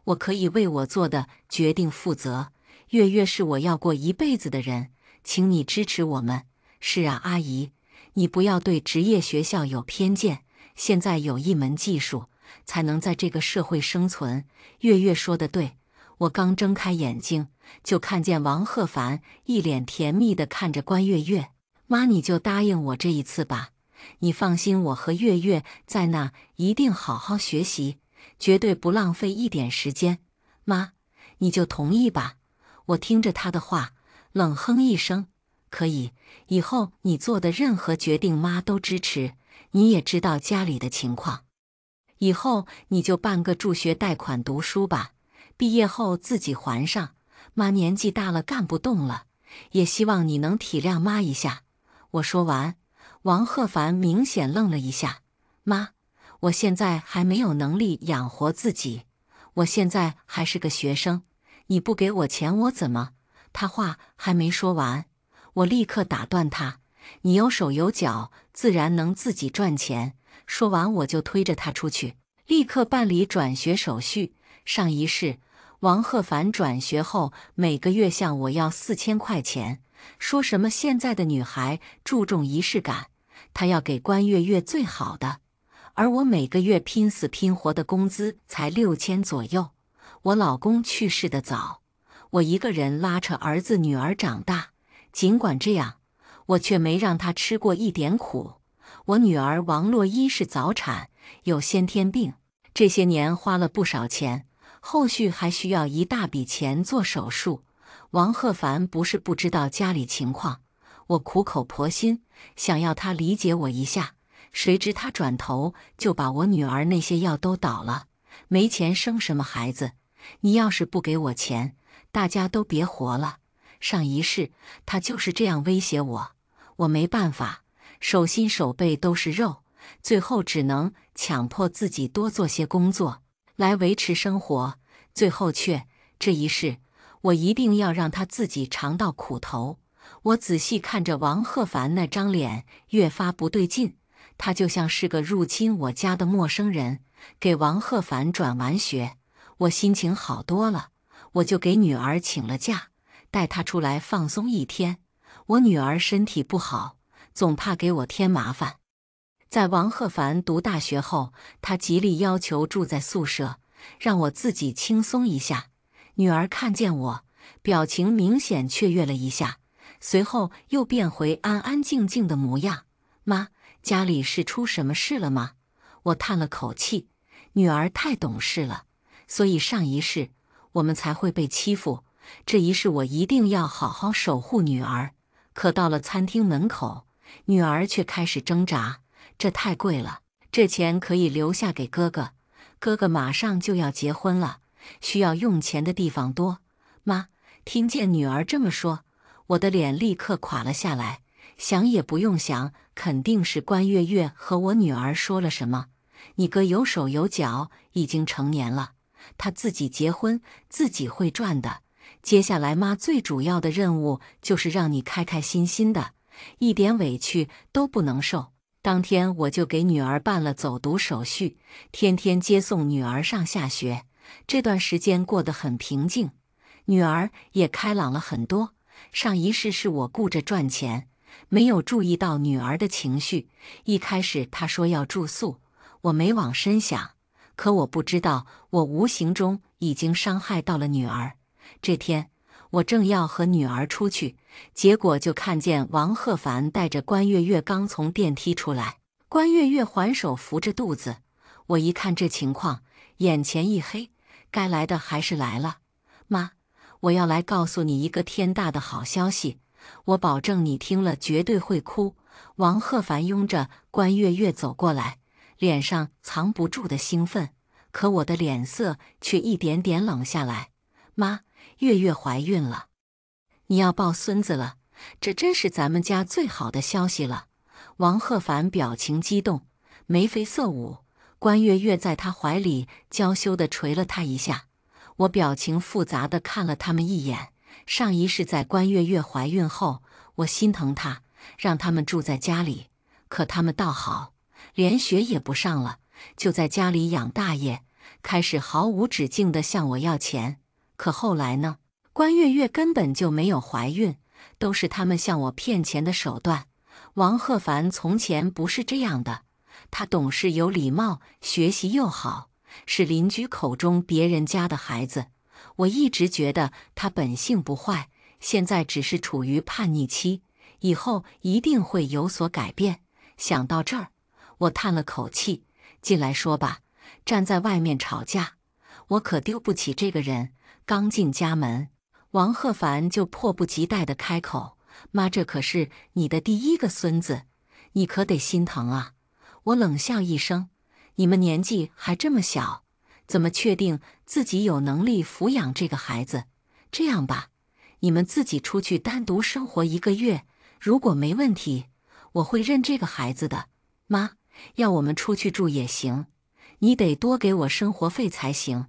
我可以为我做的决定负责。月月是我要过一辈子的人，请你支持我们。是啊，阿姨，你不要对职业学校有偏见，现在有一门技术，才能在这个社会生存。月月说的对。我刚睁开眼睛，就看见王鹤凡一脸甜蜜地看着关月月。妈，你就答应我这一次吧，你放心，我和月月在那一定好好学习，绝对不浪费一点时间。妈，你就同意吧。我听着他的话，冷哼一声：可以，以后你做的任何决定妈都支持。你也知道家里的情况，以后你就办个助学贷款读书吧，毕业后自己还上。妈年纪大了干不动了，也希望你能体谅妈一下。”我说完，王鹤凡明显愣了一下。妈，我现在还没有能力养活自己，我现在还是个学生，你不给我钱我怎么……他话还没说完，我立刻打断他：“你有手有脚，自然能自己赚钱。”说完我就推着他出去，立刻办理转学手续。上一世，王鹤凡转学后每个月向我要4000块钱，说什么现在的女孩注重仪式感，他要给关月月最好的。而我每个月拼死拼活的工资才6000左右。我老公去世的早，我一个人拉扯儿子女儿长大。尽管这样，我却没让他吃过一点苦。我女儿王洛伊是早产，有先天病，这些年花了不少钱，后续还需要一大笔钱做手术。王鹤凡不是不知道家里情况，我苦口婆心想要他理解我一下，谁知他转头就把我女儿那些药都倒了。没钱生什么孩子？你要是不给我钱，大家都别活了。上一世他就是这样威胁我，我没办法，手心手背都是肉，最后只能强迫自己多做些工作来维持生活。最后这一世，我一定要让他自己尝到苦头。我仔细看着王鹤凡那张脸，越发不对劲，他就像是个入侵我家的陌生人。给王鹤凡转完学，我心情好多了，我就给女儿请了假，带她出来放松一天。我女儿身体不好，总怕给我添麻烦。在王鹤凡读大学后，他极力要求住在宿舍，让我自己轻松一下。女儿看见我，表情明显雀跃了一下，随后又变回安安静静的模样。妈，家里是出什么事了吗？我叹了口气，女儿太懂事了，所以上一世我们才会被欺负，这一世我一定要好好守护女儿。可到了餐厅门口，女儿却开始挣扎，这太贵了，这钱可以留下给哥哥，哥哥马上就要结婚了，需要用钱的地方多。妈，听见女儿这么说，我的脸立刻垮了下来，想也不用想，肯定是关月月和我女儿说了什么。你哥有手有脚，已经成年了，他自己结婚，自己会赚的。接下来妈最主要的任务就是让你开开心心的，一点委屈都不能受。当天我就给女儿办了走读手续，天天接送女儿上下学。这段时间过得很平静，女儿也开朗了很多。上一世是我顾着赚钱，没有注意到女儿的情绪。一开始她说要住宿，我没往深想，可我不知道，我无形中已经伤害到了女儿。这天，我正要和女儿出去，结果就看见王鹤凡带着关月月刚从电梯出来。关月月环手扶着肚子，我一看这情况，眼前一黑，该来的还是来了。妈，我要来告诉你一个天大的好消息，我保证你听了绝对会哭。王鹤凡拥着关月月走过来，脸上藏不住的兴奋，可我的脸色却一点点冷下来。妈，月月怀孕了，你要抱孙子了，这真是咱们家最好的消息了。王鹤凡表情激动，眉飞色舞。关月月在他怀里娇羞地捶了他一下。我表情复杂地看了他们一眼。上一世在关月月怀孕后，我心疼她，让他们住在家里，可他们倒好，连学也不上了，就在家里养大爷，开始毫无止境地向我要钱。可后来呢？关月月根本就没有怀孕，都是他们向我骗钱的手段。王鹤凡从前不是这样的，他懂事有礼貌，学习又好，是邻居口中别人家的孩子。我一直觉得他本性不坏，现在只是处于叛逆期，以后一定会有所改变。想到这儿，我叹了口气，进来说吧。站在外面吵架，我可丢不起这个人。刚进家门，王鹤凡就迫不及待地开口：“妈，这可是你的第一个孙子，你可得心疼啊！”我冷笑一声：“你们年纪还这么小，怎么确定自己有能力抚养这个孩子？这样吧，你们自己出去单独生活1个月，如果没问题，我会认这个孩子的。妈，要我们出去住也行，你得多给我生活费才行。”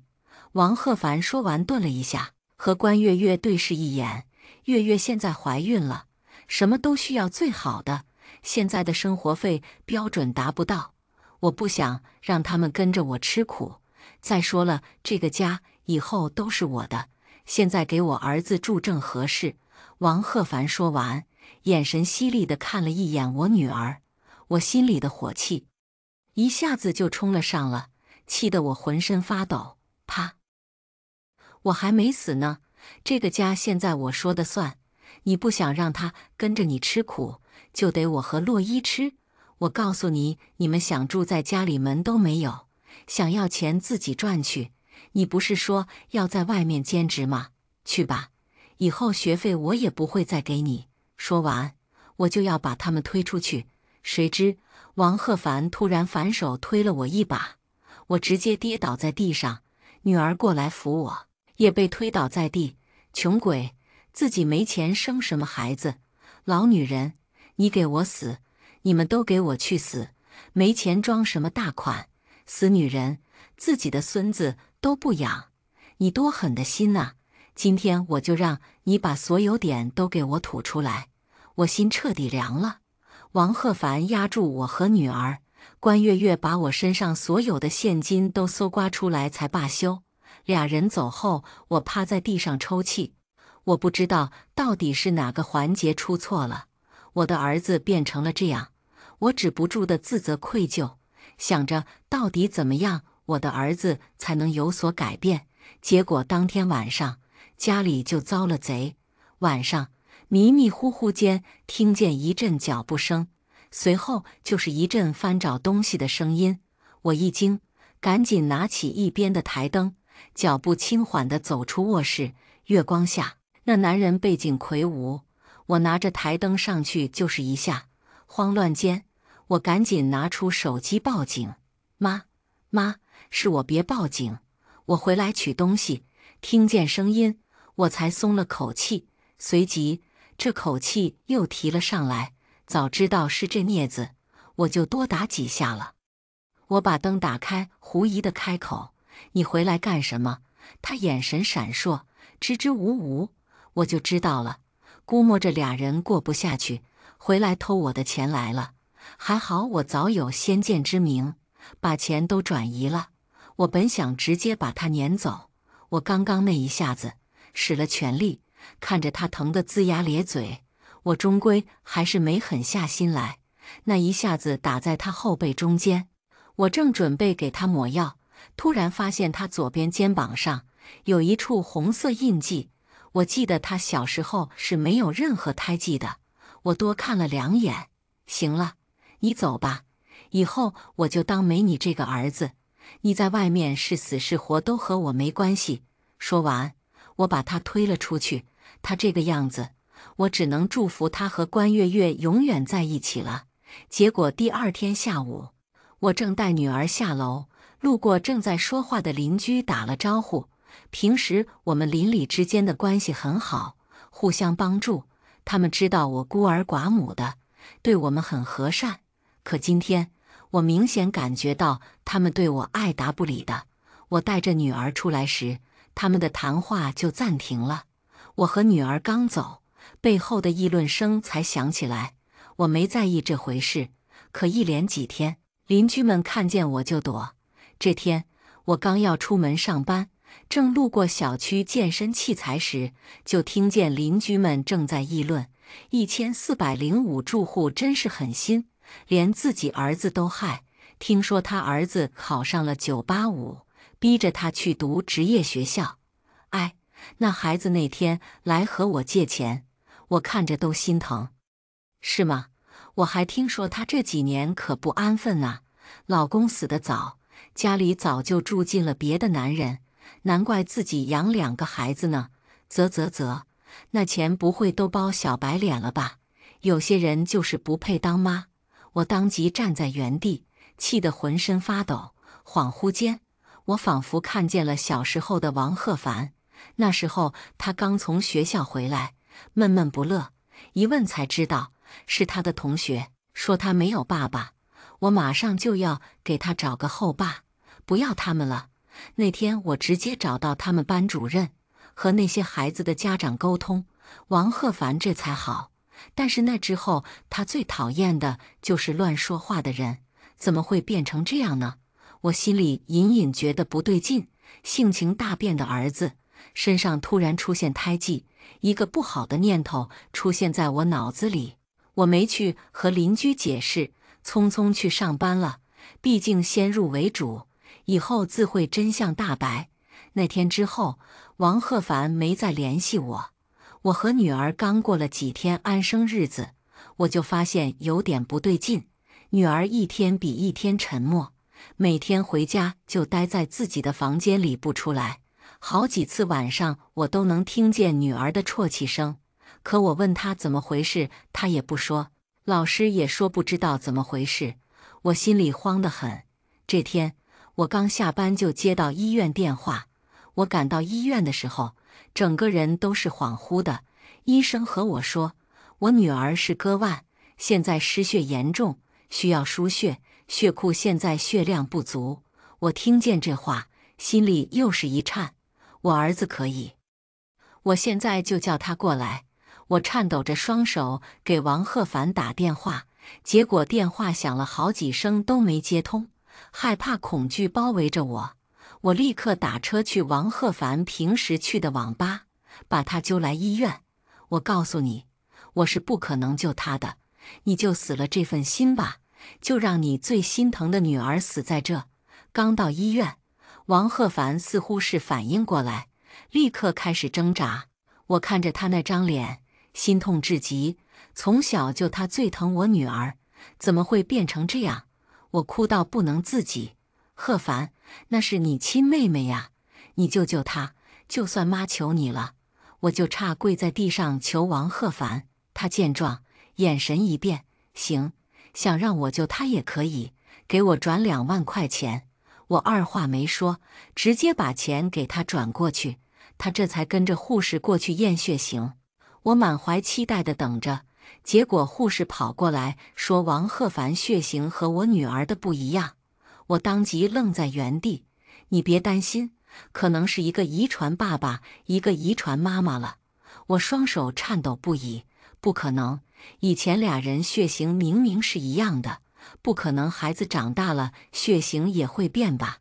王鹤凡说完顿了一下，和关月月对视一眼。月月现在怀孕了，什么都需要最好的，现在的生活费标准达不到，我不想让他们跟着我吃苦。再说了，这个家以后都是我的，现在给我儿子住正合适。王鹤凡说完，眼神犀利地看了一眼我女儿，我心里的火气一下子就冲了上了，气得我浑身发抖。啪！我还没死呢，这个家现在我说的算，你不想让他跟着你吃苦，就得我和洛伊吃。我告诉你，你们想住在家里门都没有，想要钱自己赚去。你不是说要在外面兼职吗？去吧，以后学费我也不会再给你。说完，我就要把他们推出去，谁知王鹤凡突然反手推了我一把，我直接跌倒在地上，女儿过来扶我，也被推倒在地。穷鬼，自己没钱生什么孩子？老女人，你给我死！你们都给我去死！没钱装什么大款？死女人，自己的孙子都不养，你多狠的心呐！今天我就让你把所有点都给我吐出来！我心彻底凉了。王鹤凡压住我和女儿，关月月把我身上所有的现金都搜刮出来才罢休。俩人走后，我趴在地上抽泣。我不知道到底是哪个环节出错了，我的儿子变成了这样，我止不住的自责愧疚，想着到底怎么样我的儿子才能有所改变。结果当天晚上家里就遭了贼。晚上迷迷糊糊间听见一阵脚步声，随后就是一阵翻找东西的声音。我一惊，赶紧拿起一边的台灯，脚步轻缓地走出卧室。月光下，那男人背景魁梧，我拿着台灯上去就是一下。慌乱间，我赶紧拿出手机报警。妈，是我，别报警，我回来取东西。听见声音，我才松了口气，随即这口气又提了上来。早知道是这镊子，我就多打几下了。我把灯打开，狐疑的开口：“你回来干什么？”他眼神闪烁，支支吾吾。我就知道了，估摸着俩人过不下去，回来偷我的钱来了。还好我早有先见之明，把钱都转移了。我本想直接把他撵走，我刚刚那一下子使了全力，看着他疼得龇牙咧嘴，我终归还是没狠下心来。那一下子打在他后背中间，我正准备给他抹药，突然发现他左边肩膀上有一处红色印记。我记得他小时候是没有任何胎记的。我多看了2眼。行了，你走吧，以后我就当没你这个儿子。你在外面是死是活都和我没关系。说完，我把他推了出去。他这个样子，我只能祝福他和关月月永远在一起了。结果第2天下午，我正带女儿下楼，路过正在说话的邻居打了招呼。平时我们邻里之间的关系很好，互相帮助，他们知道我孤儿寡母的，对我们很和善。可今天，我明显感觉到他们对我爱答不理的。我带着女儿出来时，他们的谈话就暂停了。我和女儿刚走，背后的议论声才响起来。我没在意这回事，可一连几天，邻居们看见我就躲。这天，我刚要出门上班，正路过小区健身器材时，就听见邻居们正在议论：1405住户真是狠心，连自己儿子都害。听说他儿子考上了985，逼着他去读职业学校。哎，那孩子那天来和我借钱，我看着都心疼。是吗？我还听说她这几年可不安分呐，老公死得早，家里早就住进了别的男人，难怪自己养2个孩子呢。那钱不会都包小白脸了吧？有些人就是不配当妈。我当即站在原地，气得浑身发抖。恍惚间，我仿佛看见了小时候的王鹤凡，那时候他刚从学校回来，闷闷不乐，一问才知道是他的同学说他没有爸爸。我马上就要给他找个后爸，不要他们了。那天我直接找到他们班主任，和那些孩子的家长沟通，王鹤凡这才好。但是那之后，他最讨厌的就是乱说话的人，怎么会变成这样呢？我心里隐隐觉得不对劲，性情大变的儿子身上突然出现胎记，一个不好的念头出现在我脑子里。我没去和邻居解释，匆匆去上班了。毕竟先入为主，以后自会真相大白。那天之后，王鹤凡没再联系我。我和女儿刚过了几天安生日子，我就发现有点不对劲。女儿一天比一天沉默，每天回家就待在自己的房间里不出来。好几次晚上我都能听见女儿的啜泣声，可我问她怎么回事，她也不说，老师也说不知道怎么回事。我心里慌得很。这天我刚下班就接到医院电话，我赶到医院的时候，整个人都是恍惚的。医生和我说，我女儿是割腕，现在失血严重，需要输血，血库现在血量不足。我听见这话，心里又是一颤。我儿子可以，我现在就叫他过来。我颤抖着双手给王鹤凡打电话，结果电话响了好几声都没接通，害怕恐惧包围着我。我立刻打车去王鹤凡平时去的网吧，把他揪来医院。我告诉你，我是不可能救他的，你就死了这份心吧，就让你最心疼的女儿死在这。刚到医院，王鹤凡似乎是反应过来，立刻开始挣扎。我看着他那张脸，心痛至极。从小就他最疼我女儿，怎么会变成这样？我哭到不能自己。鹤凡，那是你亲妹妹呀，你救救她，就算妈求你了。我就差跪在地上求王鹤凡。他见状，眼神一变，行，想让我救她也可以，给我转2万块钱。我二话没说，直接把钱给他转过去，他这才跟着护士过去验血型。我满怀期待地等着，结果护士跑过来说王鹤凡血型和我女儿的不一样。我当即愣在原地。你别担心，可能是一个遗传爸爸，一个遗传妈妈了。我双手颤抖不已，不可能，以前俩人血型明明是一样的，不可能孩子长大了血型也会变吧？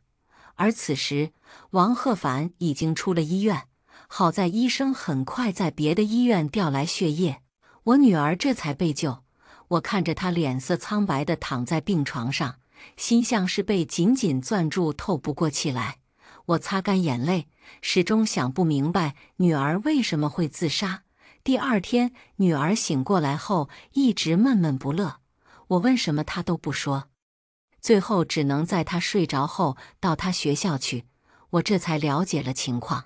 而此时王鹤凡已经出了医院，好在医生很快在别的医院调来血液，我女儿这才被救。我看着她脸色苍白地躺在病床上，心像是被紧紧攥住透不过气来。我擦干眼泪，始终想不明白女儿为什么会自杀。第二天女儿醒过来后一直闷闷不乐，我问什么她都不说，最后只能在她睡着后到她学校去，我这才了解了情况。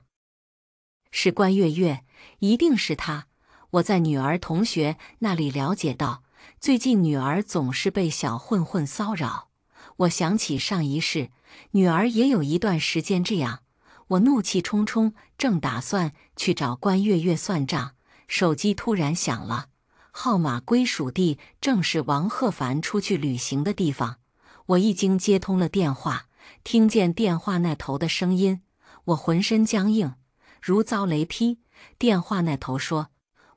是关月月，一定是她。我在女儿同学那里了解到，最近女儿总是被小混混骚扰。我想起上一世，女儿也有一段时间这样。我怒气冲冲，正打算去找关月月算账，手机突然响了，号码归属地正是王鹤凡出去旅行的地方。我一经接通了电话，听见电话那头的声音，我浑身僵硬，如遭雷劈。电话那头说，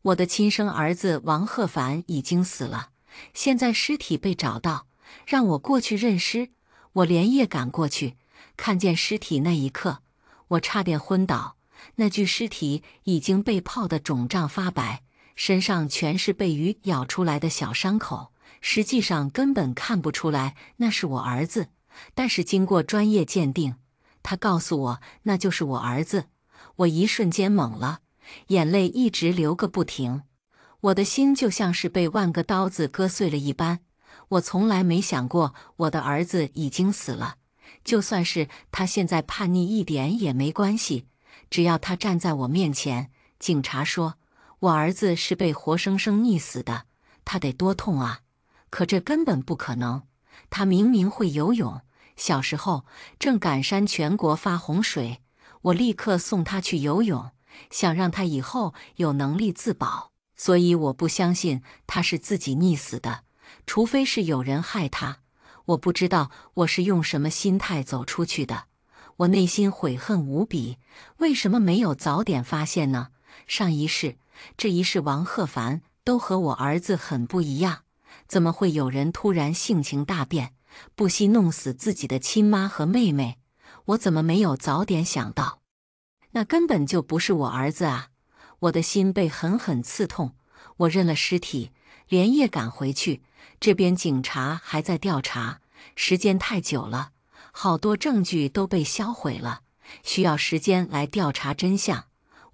我的亲生儿子王鹤凡已经死了，现在尸体被找到，让我过去认尸。我连夜赶过去，看见尸体那一刻，我差点昏倒。那具尸体已经被泡得肿胀发白，身上全是被鱼咬出来的小伤口，实际上根本看不出来那是我儿子。但是经过专业鉴定，他告诉我那就是我儿子。我一瞬间懵了，眼泪一直流个不停。我的心就像是被万个刀子割碎了一般。我从来没想过我的儿子已经死了，就算是他现在叛逆一点也没关系，只要他站在我面前，警察说我儿子是被活生生溺死的，他得多痛啊！可这根本不可能，他明明会游泳，小时候正赶山全国发洪水，我立刻送他去游泳，想让他以后有能力自保。所以我不相信他是自己溺死的，除非是有人害他。我不知道我是用什么心态走出去的，我内心悔恨无比，为什么没有早点发现呢？上一世、这一世王鹤凡都和我儿子很不一样，怎么会有人突然性情大变，不惜弄死自己的亲妈和妹妹？我怎么没有早点想到？那根本就不是我儿子啊！我的心被狠狠刺痛，我认了尸体，连夜赶回去。这边警察还在调查，时间太久了，好多证据都被销毁了，需要时间来调查真相。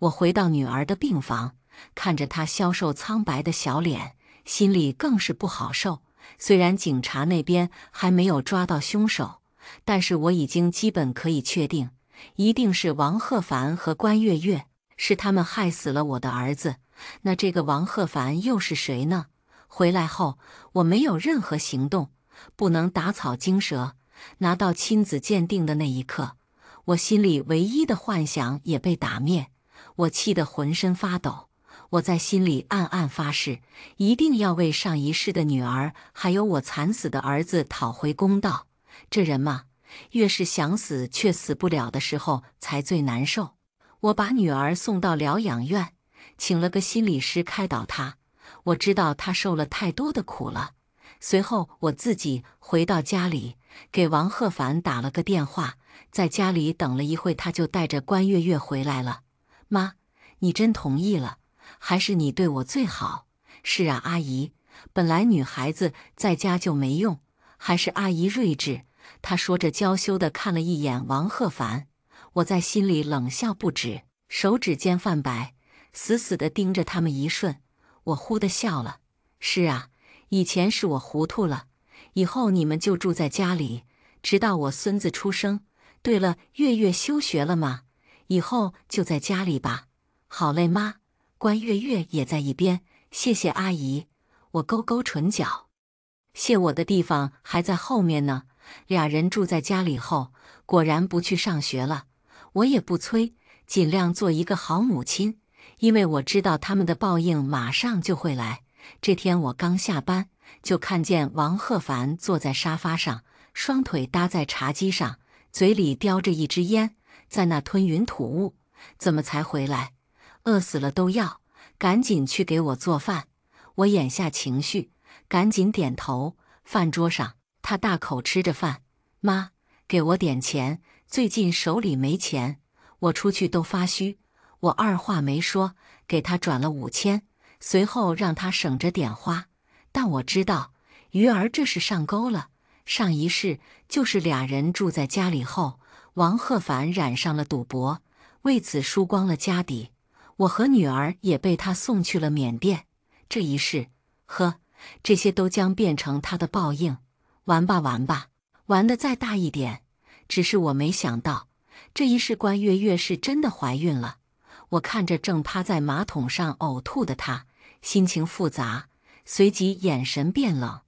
我回到女儿的病房，看着她消瘦苍白的小脸，心里更是不好受。虽然警察那边还没有抓到凶手，但是我已经基本可以确定，一定是王鹤凡和关月月，是他们害死了我的儿子。那这个王鹤凡又是谁呢？回来后，我没有任何行动，不能打草惊蛇。拿到亲子鉴定的那一刻，我心里唯一的幻想也被打灭，我气得浑身发抖。我在心里暗暗发誓，一定要为上一世的女儿还有我惨死的儿子讨回公道。这人嘛，越是想死却死不了的时候才最难受。我把女儿送到疗养院，请了个心理师开导她。我知道她受了太多的苦了。随后我自己回到家里，给王鹤凡打了个电话，在家里等了一会，他就带着关月月回来了。妈，你真同意了？还是你对我最好？是啊，阿姨，本来女孩子在家就没用，还是阿姨睿智。她说着娇羞地看了一眼王鹤凡，我在心里冷笑不止，手指尖泛白，死死地盯着他们一瞬。我忽地笑了。是啊，以前是我糊涂了，以后你们就住在家里，直到我孙子出生。对了，月月休学了吗？以后就在家里吧。好嘞，妈。关月月也在一边，谢谢阿姨。我勾勾唇角，谢我的地方还在后面呢。俩人住在家里后，果然不去上学了。我也不催，尽量做一个好母亲，因为我知道他们的报应马上就会来。这天我刚下班，就看见王鹤凡坐在沙发上，双腿搭在茶几上，嘴里叼着一支烟，在那吞云吐雾。怎么才回来？饿死了都要，赶紧去给我做饭。我眼下情绪，赶紧点头。饭桌上，他大口吃着饭。妈，给我点钱，最近手里没钱，我出去都发虚。我二话没说，给他转了5000，随后让他省着点花。但我知道，鱼儿这是上钩了。上一世就是俩人住在家里后，王鹤凡染上了赌博，为此输光了家底。我和女儿也被他送去了缅甸。这一世，这些都将变成他的报应。玩吧玩吧，玩得再大一点。只是我没想到，这一世关月月是真的怀孕了。我看着正趴在马桶上呕吐的她，心情复杂，随即眼神变冷。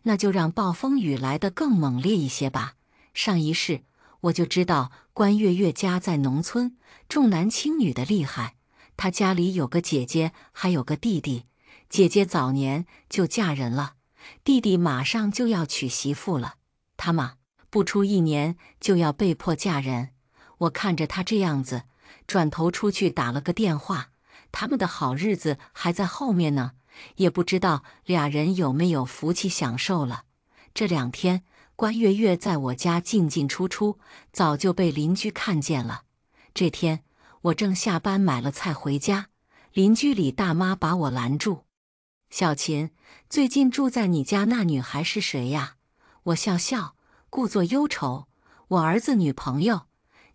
那就让暴风雨来得更猛烈一些吧。上一世我就知道关月月家在农村，重男轻女的厉害。她家里有个姐姐，还有个弟弟。姐姐早年就嫁人了，弟弟马上就要娶媳妇了。她嘛，不出1年就要被迫嫁人。我看着她这样子，转头出去打了个电话。他们的好日子还在后面呢，也不知道俩人有没有福气享受了。这2天，关月月在我家进进出出，早就被邻居看见了。这天，我正下班买了菜回家，邻居李大妈把我拦住。小琴，最近住在你家那女孩是谁呀？我笑笑，故作忧愁。我儿子女朋友。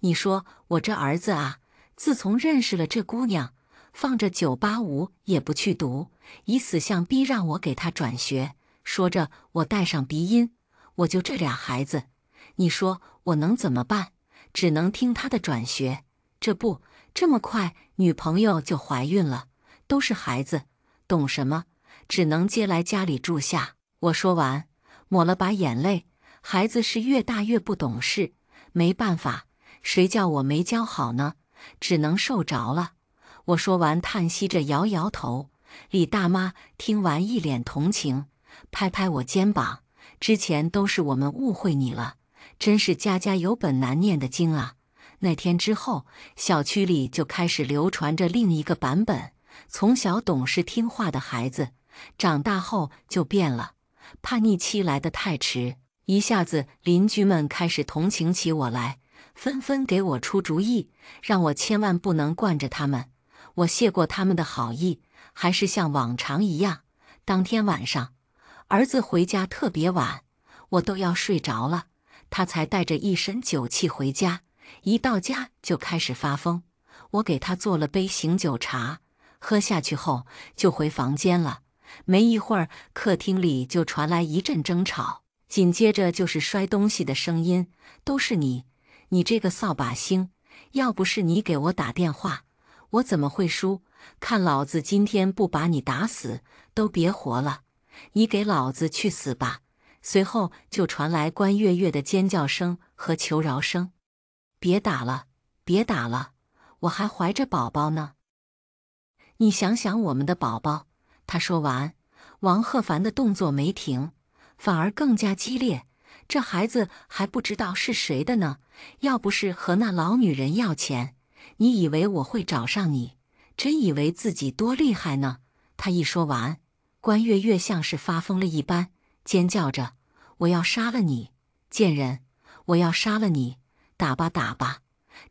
你说我这儿子啊，自从认识了这姑娘，放着985也不去读，以死相逼让我给他转学。说着，我带上鼻音。我就这俩孩子，你说我能怎么办？只能听他的转学。这么快，女朋友就怀孕了，都是孩子，懂什么？只能接来家里住下。我说完，抹了把眼泪。孩子是越大越不懂事，没办法，谁叫我没教好呢？只能受着了。我说完，叹息着摇摇头。李大妈听完一脸同情，拍拍我肩膀：“之前都是我们误会你了，真是家家有本难念的经啊。”那天之后，小区里就开始流传着另一个版本：从小懂事听话的孩子，长大后就变了，叛逆期来得太迟。一下子，邻居们开始同情起我来，纷纷给我出主意，让我千万不能惯着他们。我谢过他们的好意，还是像往常一样。当天晚上，儿子回家特别晚，我都要睡着了，他才带着一身酒气回家。一到家就开始发疯，我给他做了杯醒酒茶，喝下去后就回房间了。没一会儿，客厅里就传来一阵争吵，紧接着就是摔东西的声音。都是你，你这个扫把星！要不是你给我打电话，我怎么会输？看老子今天不把你打死，都别活了！你给老子去死吧！随后就传来关月月的尖叫声和求饶声。别打了，别打了，我还怀着宝宝呢。你想想我们的宝宝。他说完，王鹤凡的动作没停，反而更加激烈。这孩子还不知道是谁的呢，要不是和那老女人要钱，你以为我会找上你？真以为自己多厉害呢？他一说完，关月月像是发疯了一般，尖叫着：“我要杀了你，贱人！我要杀了你！打吧打吧！”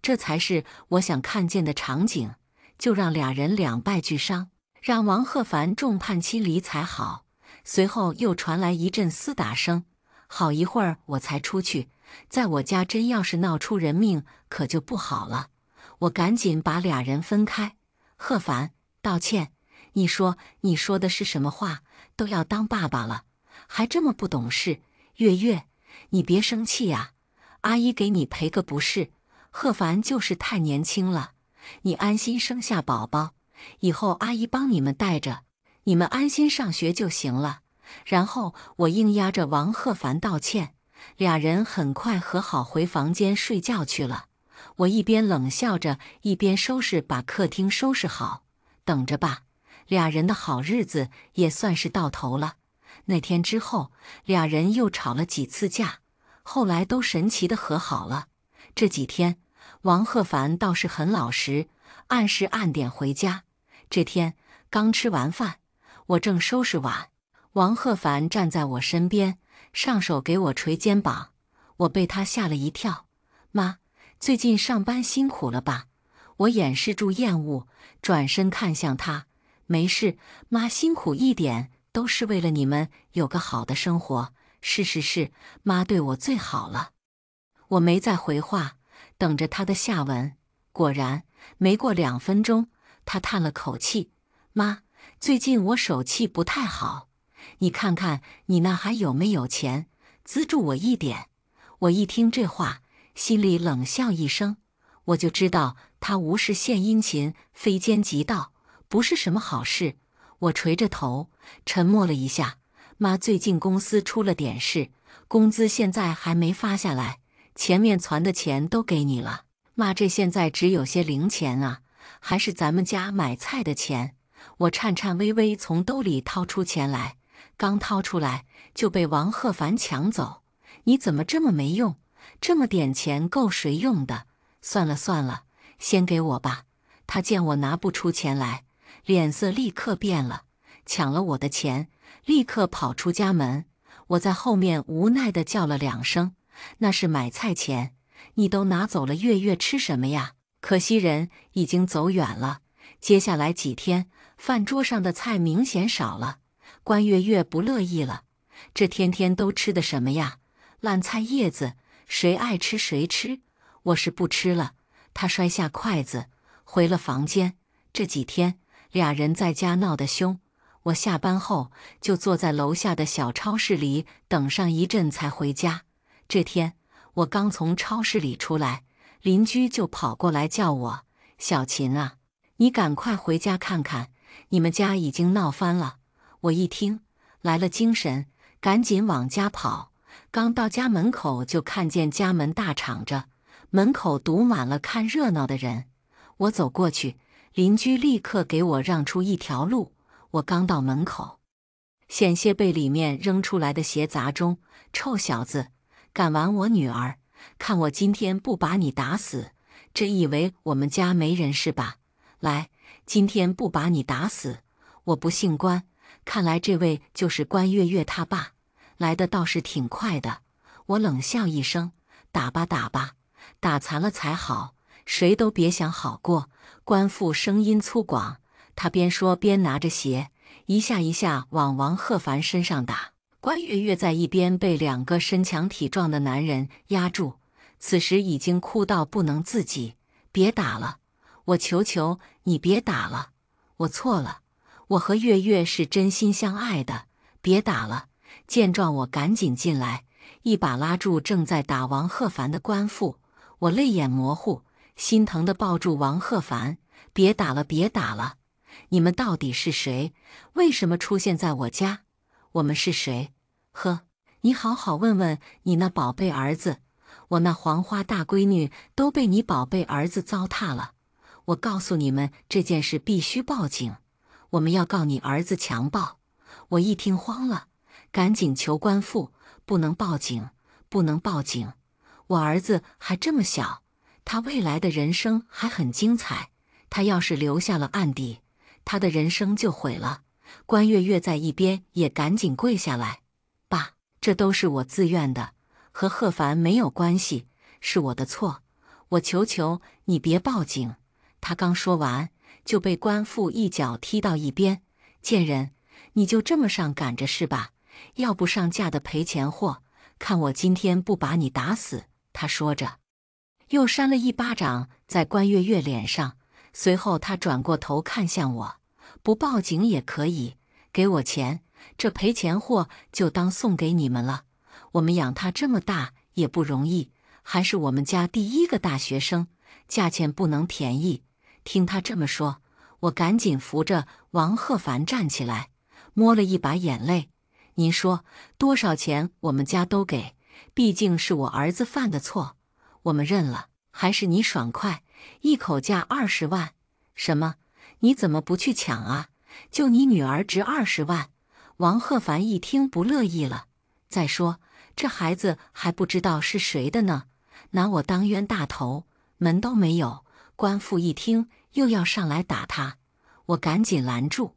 这才是我想看见的场景，就让俩人两败俱伤，让王鹤凡众叛亲离才好。随后又传来一阵厮打声，好一会儿我才出去。在我家真要是闹出人命，可就不好了。我赶紧把俩人分开。鹤凡，道歉。你说的是什么话？都要当爸爸了，还这么不懂事。月月，你别生气呀，阿姨给你赔个不是。鹤凡就是太年轻了，你安心生下宝宝，以后阿姨帮你们带着，你们安心上学就行了。然后我硬压着王鹤凡道歉，俩人很快和好，回房间睡觉去了。我一边冷笑着，一边把客厅收拾好。等着吧，俩人的好日子也算是到头了。那天之后，俩人又吵了几次架，后来都神奇的和好了。这几天，王鹤凡倒是很老实，按时按点回家。这天刚吃完饭，我正收拾碗，王鹤凡站在我身边，上手给我捶肩膀。我被他吓了一跳。妈，最近上班辛苦了吧？我掩饰住厌恶，转身看向他。没事，妈辛苦一点都是为了你们有个好的生活。是，妈对我最好了。我没再回话，等着他的下文。果然，没过2分钟，他叹了口气：“妈，最近我手气不太好，你看看你那还有没有钱，资助我一点？”我一听这话，心里冷笑一声，我就知道他无事献殷勤，非奸即盗，不是什么好事。我垂着头，沉默了一下。妈，最近公司出了点事，工资现在还没发下来，前面攒的钱都给你了。妈，这现在只有些零钱啊，还是咱们家买菜的钱。我颤颤巍巍从兜里掏出钱来，刚掏出来就被王鹤凡抢走。你怎么这么没用？这么点钱够谁用的？算了，先给我吧。他见我拿不出钱来，脸色立刻变了，抢了我的钱，立刻跑出家门。我在后面无奈地叫了2声，那是买菜钱，你都拿走了，月月吃什么呀？可惜人已经走远了。接下来几天，饭桌上的菜明显少了，关月月不乐意了。这天天都吃的什么呀？烂菜叶子，谁爱吃谁吃，我是不吃了。他摔下筷子，回了房间。这几天俩人在家闹得凶，我下班后就坐在楼下的小超市里等上一阵才回家。这天我刚从超市里出来，邻居就跑过来叫我：“小秦啊，你赶快回家看看，你们家已经闹翻了。”我一听来了精神，赶紧往家跑。刚到家门口，就看见家门大敞着，门口堵满了看热闹的人。我走过去，邻居立刻给我让出一条路。我刚到门口，险些被里面扔出来的鞋砸中。臭小子，敢玩我女儿！看我今天不把你打死！真以为我们家没人是吧？来，今天不把你打死！我不姓关，看来这位就是关月月他爸，来的倒是挺快的。我冷笑一声，打吧打吧，打残了才好，谁都别想好过。关父声音粗犷，他边说边拿着鞋，一下一下往王鹤凡身上打。关月月在一边被2个身强体壮的男人压住，此时已经哭到不能自己。别打了，我求求你别打了，我错了，我和月月是真心相爱的，别打了。见状，我赶紧进来，一把拉住正在打王鹤凡的关父。我泪眼模糊，心疼地抱住王鹤凡，别打了，别打了！你们到底是谁？为什么出现在我家？我们是谁？呵，你好好问问你那宝贝儿子，我那黄花大闺女都被你宝贝儿子糟蹋了。我告诉你们，这件事必须报警，我们要告你儿子强暴。我一听慌了，赶紧求关父，不能报警，不能报警！我儿子还这么小，他未来的人生还很精彩，他要是留下了案底，他的人生就毁了。关月月在一边也赶紧跪下来，爸，这都是我自愿的，和鹤凡没有关系，是我的错，我求求你别报警。他刚说完，就被关父一脚踢到一边。贱人，你就这么上赶着是吧？要不上架的赔钱货，看我今天不把你打死！他说着，又扇了一巴掌在关月月脸上，随后他转过头看向我，不报警也可以，给我钱，这赔钱货就当送给你们了。我们养他这么大也不容易，还是我们家第1个大学生，价钱不能便宜。听他这么说，我赶紧扶着王鹤凡站起来，摸了一把眼泪。您说多少钱我们家都给，毕竟是我儿子犯的错，我们认了。还是你爽快，一口价20万。什么？你怎么不去抢啊？就你女儿值20万。王鹤凡一听不乐意了。再说这孩子还不知道是谁的呢，拿我当冤大头，门都没有。关父一听又要上来打他，我赶紧拦住。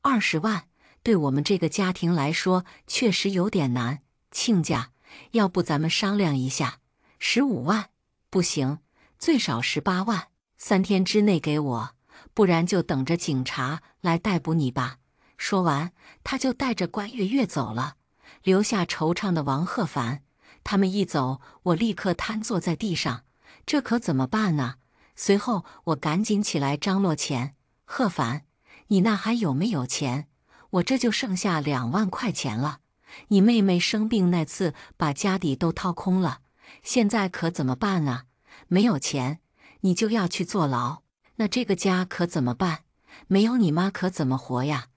20万对我们这个家庭来说确实有点难，亲家，要不咱们商量一下，15万？不行，最少18万，3天之内给我，不然就等着警察来逮捕你吧。说完，他就带着关月月走了，留下惆怅的王鹤凡。他们一走，我立刻瘫坐在地上，这可怎么办呢？随后我赶紧起来张罗钱。鹤凡，你那还有没有钱？我这就剩下2万块钱了。你妹妹生病那次把家底都掏空了，现在可怎么办啊？没有钱，你就要去坐牢，那这个家可怎么办？没有你妈可怎么活呀？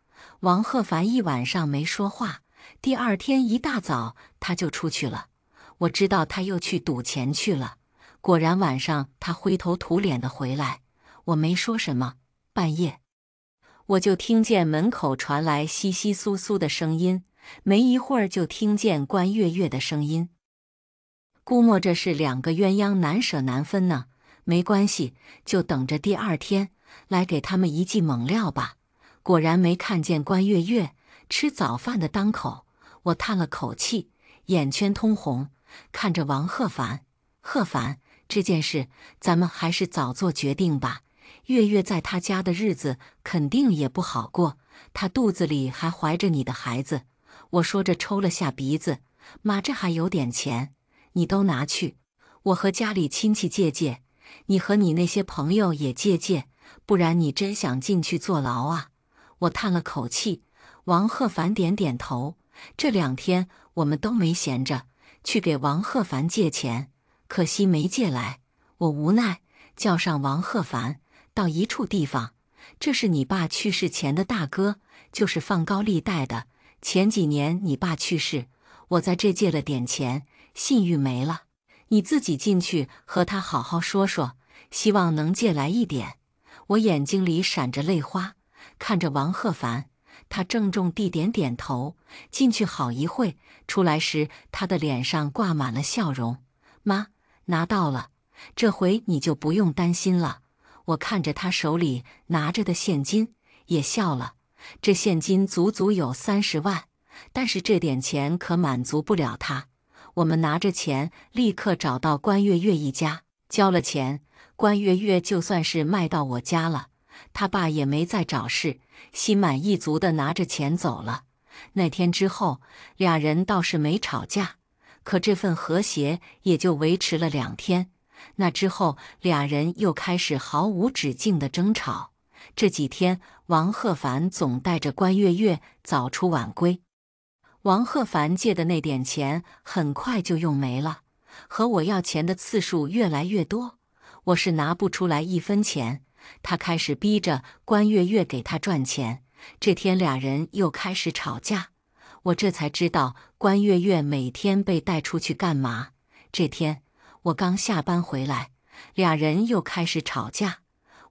王鹤凡一晚上没说话，第2天一大早他就出去了。我知道他又去赌钱去了。果然晚上他灰头土脸的回来，我没说什么。半夜，我就听见门口传来窸窸窣窣的声音，没一会儿就听见关月月的声音。估摸着是2个鸳鸯难舍难分呢，没关系，就等着第2天来给他们一记猛料吧。果然没看见关月月。吃早饭的当口，我叹了口气，眼圈通红，看着王鹤凡。鹤凡，这件事咱们还是早做决定吧。月月在他家的日子肯定也不好过，他肚子里还怀着你的孩子。我说着抽了下鼻子，妈，这还有点钱，你都拿去，我和家里亲戚借借，你和你那些朋友也借借，不然你真想进去坐牢啊？我叹了口气。王鹤凡点点头。这2天我们都没闲着，去给王鹤凡借钱，可惜没借来。我无奈叫上王鹤凡到一处地方，这是你爸去世前的大哥，就是放高利贷的。前几年你爸去世，我在这借了点钱，信誉没了，你自己进去和他好好说说，希望能借来一点。我眼睛里闪着泪花，看着王鹤凡，他郑重地点头。进去好一会，出来时他的脸上挂满了笑容。妈，拿到了，这回你就不用担心了。我看着他手里拿着的现金，也笑了。这现金足足有30万，但是这点钱可满足不了他。我们拿着钱立刻找到关月月一家，交了钱，关月月就算是卖到我家了，他爸也没再找事，心满意足地拿着钱走了。那天之后，俩人倒是没吵架，可这份和谐也就维持了2天。那之后，俩人又开始毫无止境的争吵。这几天，王鹤凡总带着关月月早出晚归。王鹤凡借的那点钱很快就用没了，和我要钱的次数越来越多，我是拿不出来1分钱。他开始逼着关月月给他赚钱。这天俩人又开始吵架，我这才知道关月月每天被带出去干嘛。这天我刚下班回来，俩人又开始吵架。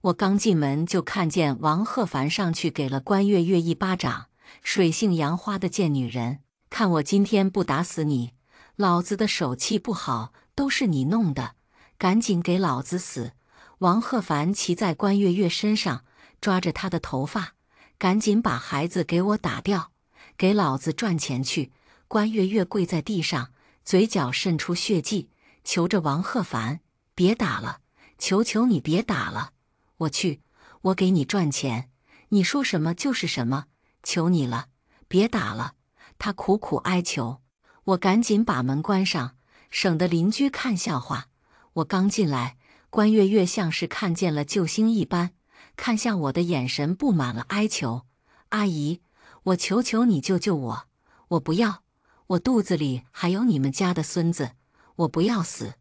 我刚进门就看见王鹤凡上去给了关月月一巴掌，水性杨花的贱女人，看我今天不打死你，老子的手气不好，都是你弄的，赶紧给老子死！王鹤凡骑在关月月身上，抓着她的头发，赶紧把孩子给我打掉，给老子赚钱去！关月月跪在地上，嘴角渗出血迹，求着王鹤凡别打了，求求你别打了！我去，我给你赚钱，你说什么就是什么，求你了，别打了！他苦苦哀求。我赶紧把门关上，省得邻居看笑话。我刚进来，关月月像是看见了救星一般，看向我的眼神布满了哀求。阿姨，我求求你救救我，我不要，我肚子里还有你们家的孙子，我不要死！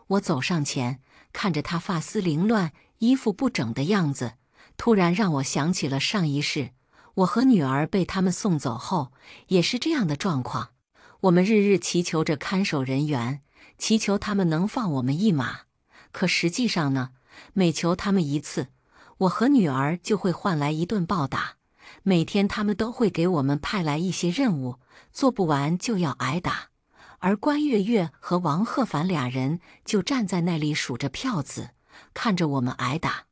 我走上前，看着他发丝凌乱，衣服不整的样子，突然让我想起了上一世，我和女儿被他们送走后，也是这样的状况。我们日日祈求着看守人员，祈求他们能放我们一马，可实际上呢，每求他们一次，我和女儿就会换来一顿暴打。每天他们都会给我们派来一些任务，做不完就要挨打。而关月月和王鹤凡俩人就站在那里数着票子，看着我们挨打。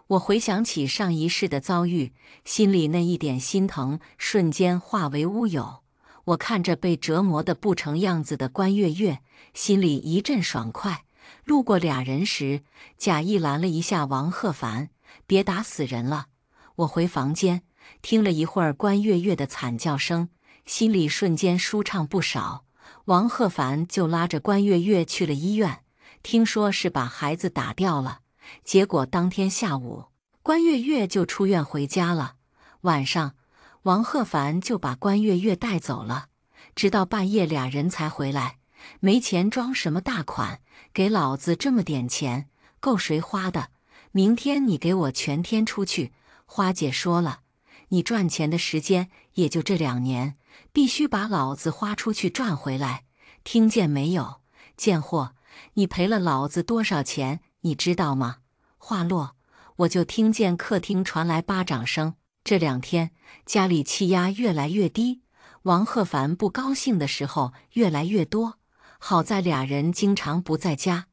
我回想起上一世的遭遇，心里那一点心疼瞬间化为乌有。我看着被折磨得不成样子的关月月，心里一阵爽快。路过俩人时，假意拦了一下王鹤凡，别打死人了。我回房间，听了一会儿关月月的惨叫声，心里瞬间舒畅不少。王鹤凡就拉着关月月去了医院，听说是把孩子打掉了。结果当天下午，关月月就出院回家了。晚上，王鹤凡就把关月月带走了，直到半夜俩人才回来。没钱装什么大款，给老子这么点钱，够谁花的？明天你给我全天出去。花姐说了，你赚钱的时间也就这2年，必须把老子花出去赚回来，听见没有？贱货，你赔了老子多少钱，你知道吗？话落，我就听见客厅传来巴掌声。这2天，家里气压越来越低，王鹤凡不高兴的时候越来越多。好在俩人经常不在家，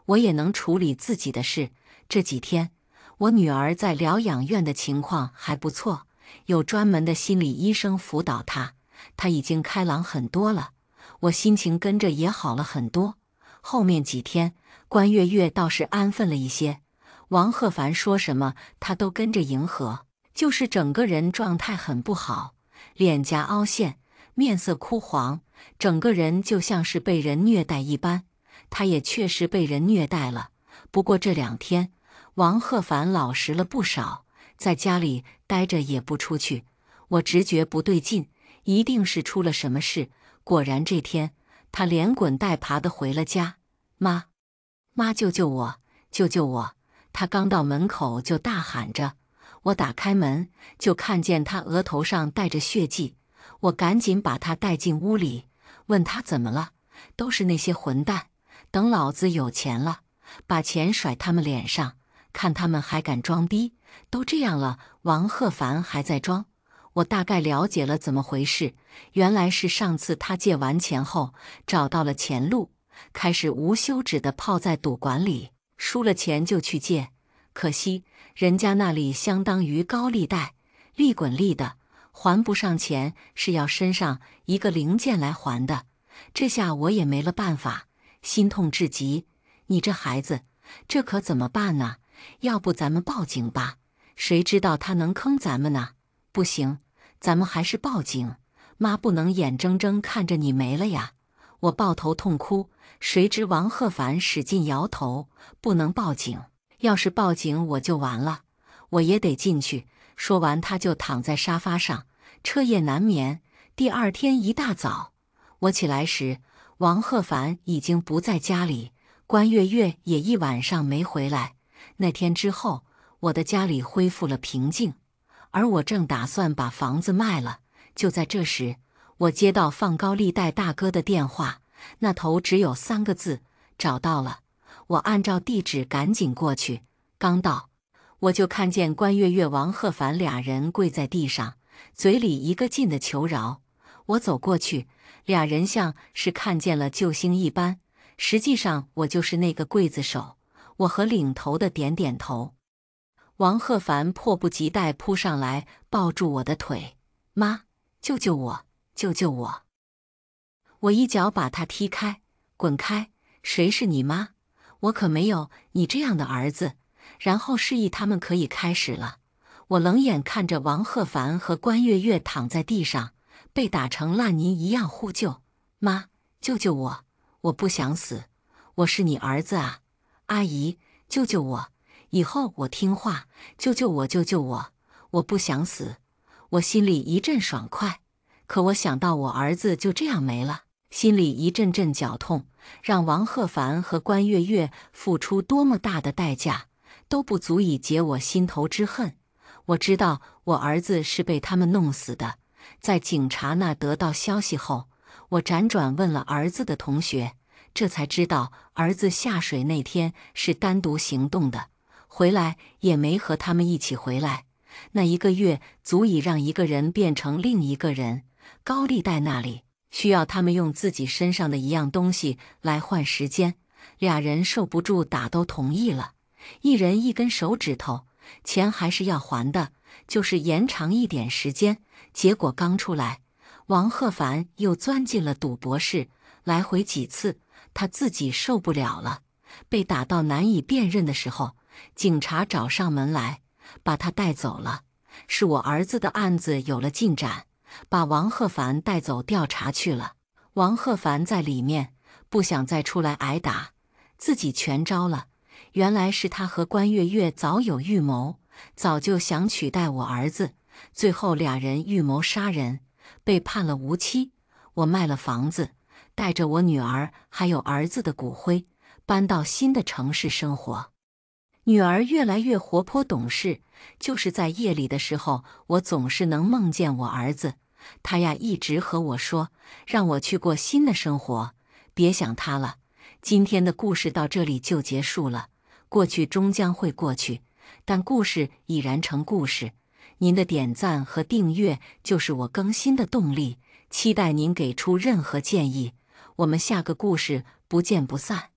我也能处理自己的事。这几天，我女儿在疗养院的情况还不错，有专门的心理医生辅导她，她已经开朗很多了，我心情跟着也好了很多。后面几天，关月月倒是安分了一些，王鹤凡说什么她都跟着迎合，就是整个人状态很不好，脸颊凹陷，面色枯黄，整个人就像是被人虐待一般。她也确实被人虐待了，不过这2天，王鹤凡老实了不少，在家里待着也不出去。我直觉不对劲，一定是出了什么事。果然这天，他连滚带爬地回了家。妈，妈，救救我，救救我！他刚到门口就大喊着。我打开门，就看见他额头上带着血迹。我赶紧把他带进屋里，问他怎么了。都是那些混蛋，等老子有钱了，把钱甩他们脸上，看他们还敢装逼。都这样了，王鹤凡还在装。我大概了解了怎么回事，原来是上次他借完钱后找到了钱路，开始无休止地泡在赌馆里，输了钱就去借。可惜人家那里相当于高利贷，利滚利的，还不上钱是要身上一个零件来还的。这下我也没了办法，心痛至极。你这孩子，这可怎么办呢？要不咱们报警吧？谁知道他能坑咱们呢？不行，咱们还是报警。妈不能眼睁睁看着你没了呀！我抱头痛哭。谁知王鹤凡使劲摇头，不能报警。要是报警我就完了，我也得进去。说完他就躺在沙发上，彻夜难眠。第二天一大早，我起来时，王鹤凡已经不在家里，关月月也一晚上没回来。那天之后，我的家里恢复了平静，而我正打算把房子卖了。就在这时，我接到放高利贷大哥的电话，那头只有3个字：找到了。我按照地址赶紧过去，刚到，我就看见关月月、王鹤凡俩人跪在地上，嘴里一个劲的求饶。我走过去，俩人像是看见了救星一般，实际上我就是那个刽子手。我和领头的点点头。王鹤凡迫不及待扑上来，抱住我的腿：“妈，救救我，救救我！”我一脚把他踢开：“滚开！谁是你妈？我可没有你这样的儿子。”然后示意他们可以开始了。我冷眼看着王鹤凡和关月月躺在地上，被打成烂泥一样呼救：“妈，救救我！我不想死，我是你儿子啊！阿姨，救救我！以后我听话，救救我，救救我！我不想死。”我心里一阵爽快，可我想到我儿子就这样没了，心里一阵阵绞痛。让王鹤凡和关月月付出多么大的代价，都不足以解我心头之恨。我知道我儿子是被他们弄死的。在警察那得到消息后，我辗转问了儿子的同学，这才知道儿子下水那天是单独行动的，回来也没和他们一起回来。那1个月足以让一个人变成另一个人。高利贷那里需要他们用自己身上的一样东西来换时间，俩人受不住打都同意了，一人1根手指头，钱还是要还的，就是延长一点时间。结果刚出来，王鹤凡又钻进了赌博室，来回几次，他自己受不了了。被打到难以辨认的时候，警察找上门来，把他带走了。是我儿子的案子有了进展，把王鹤凡带走调查去了。王鹤凡在里面不想再出来挨打，自己全招了。原来是他和关月月早有预谋，早就想取代我儿子，最后俩人预谋杀人，被判了无期。我卖了房子，带着我女儿还有儿子的骨灰，搬到新的城市生活。女儿越来越活泼懂事，就是在夜里的时候，我总是能梦见我儿子。他呀一直和我说，让我去过新的生活，别想他了。今天的故事到这里就结束了。过去终将会过去，但故事已然成故事。您的点赞和订阅就是我更新的动力，期待您给出任何建议。我们下个故事不见不散。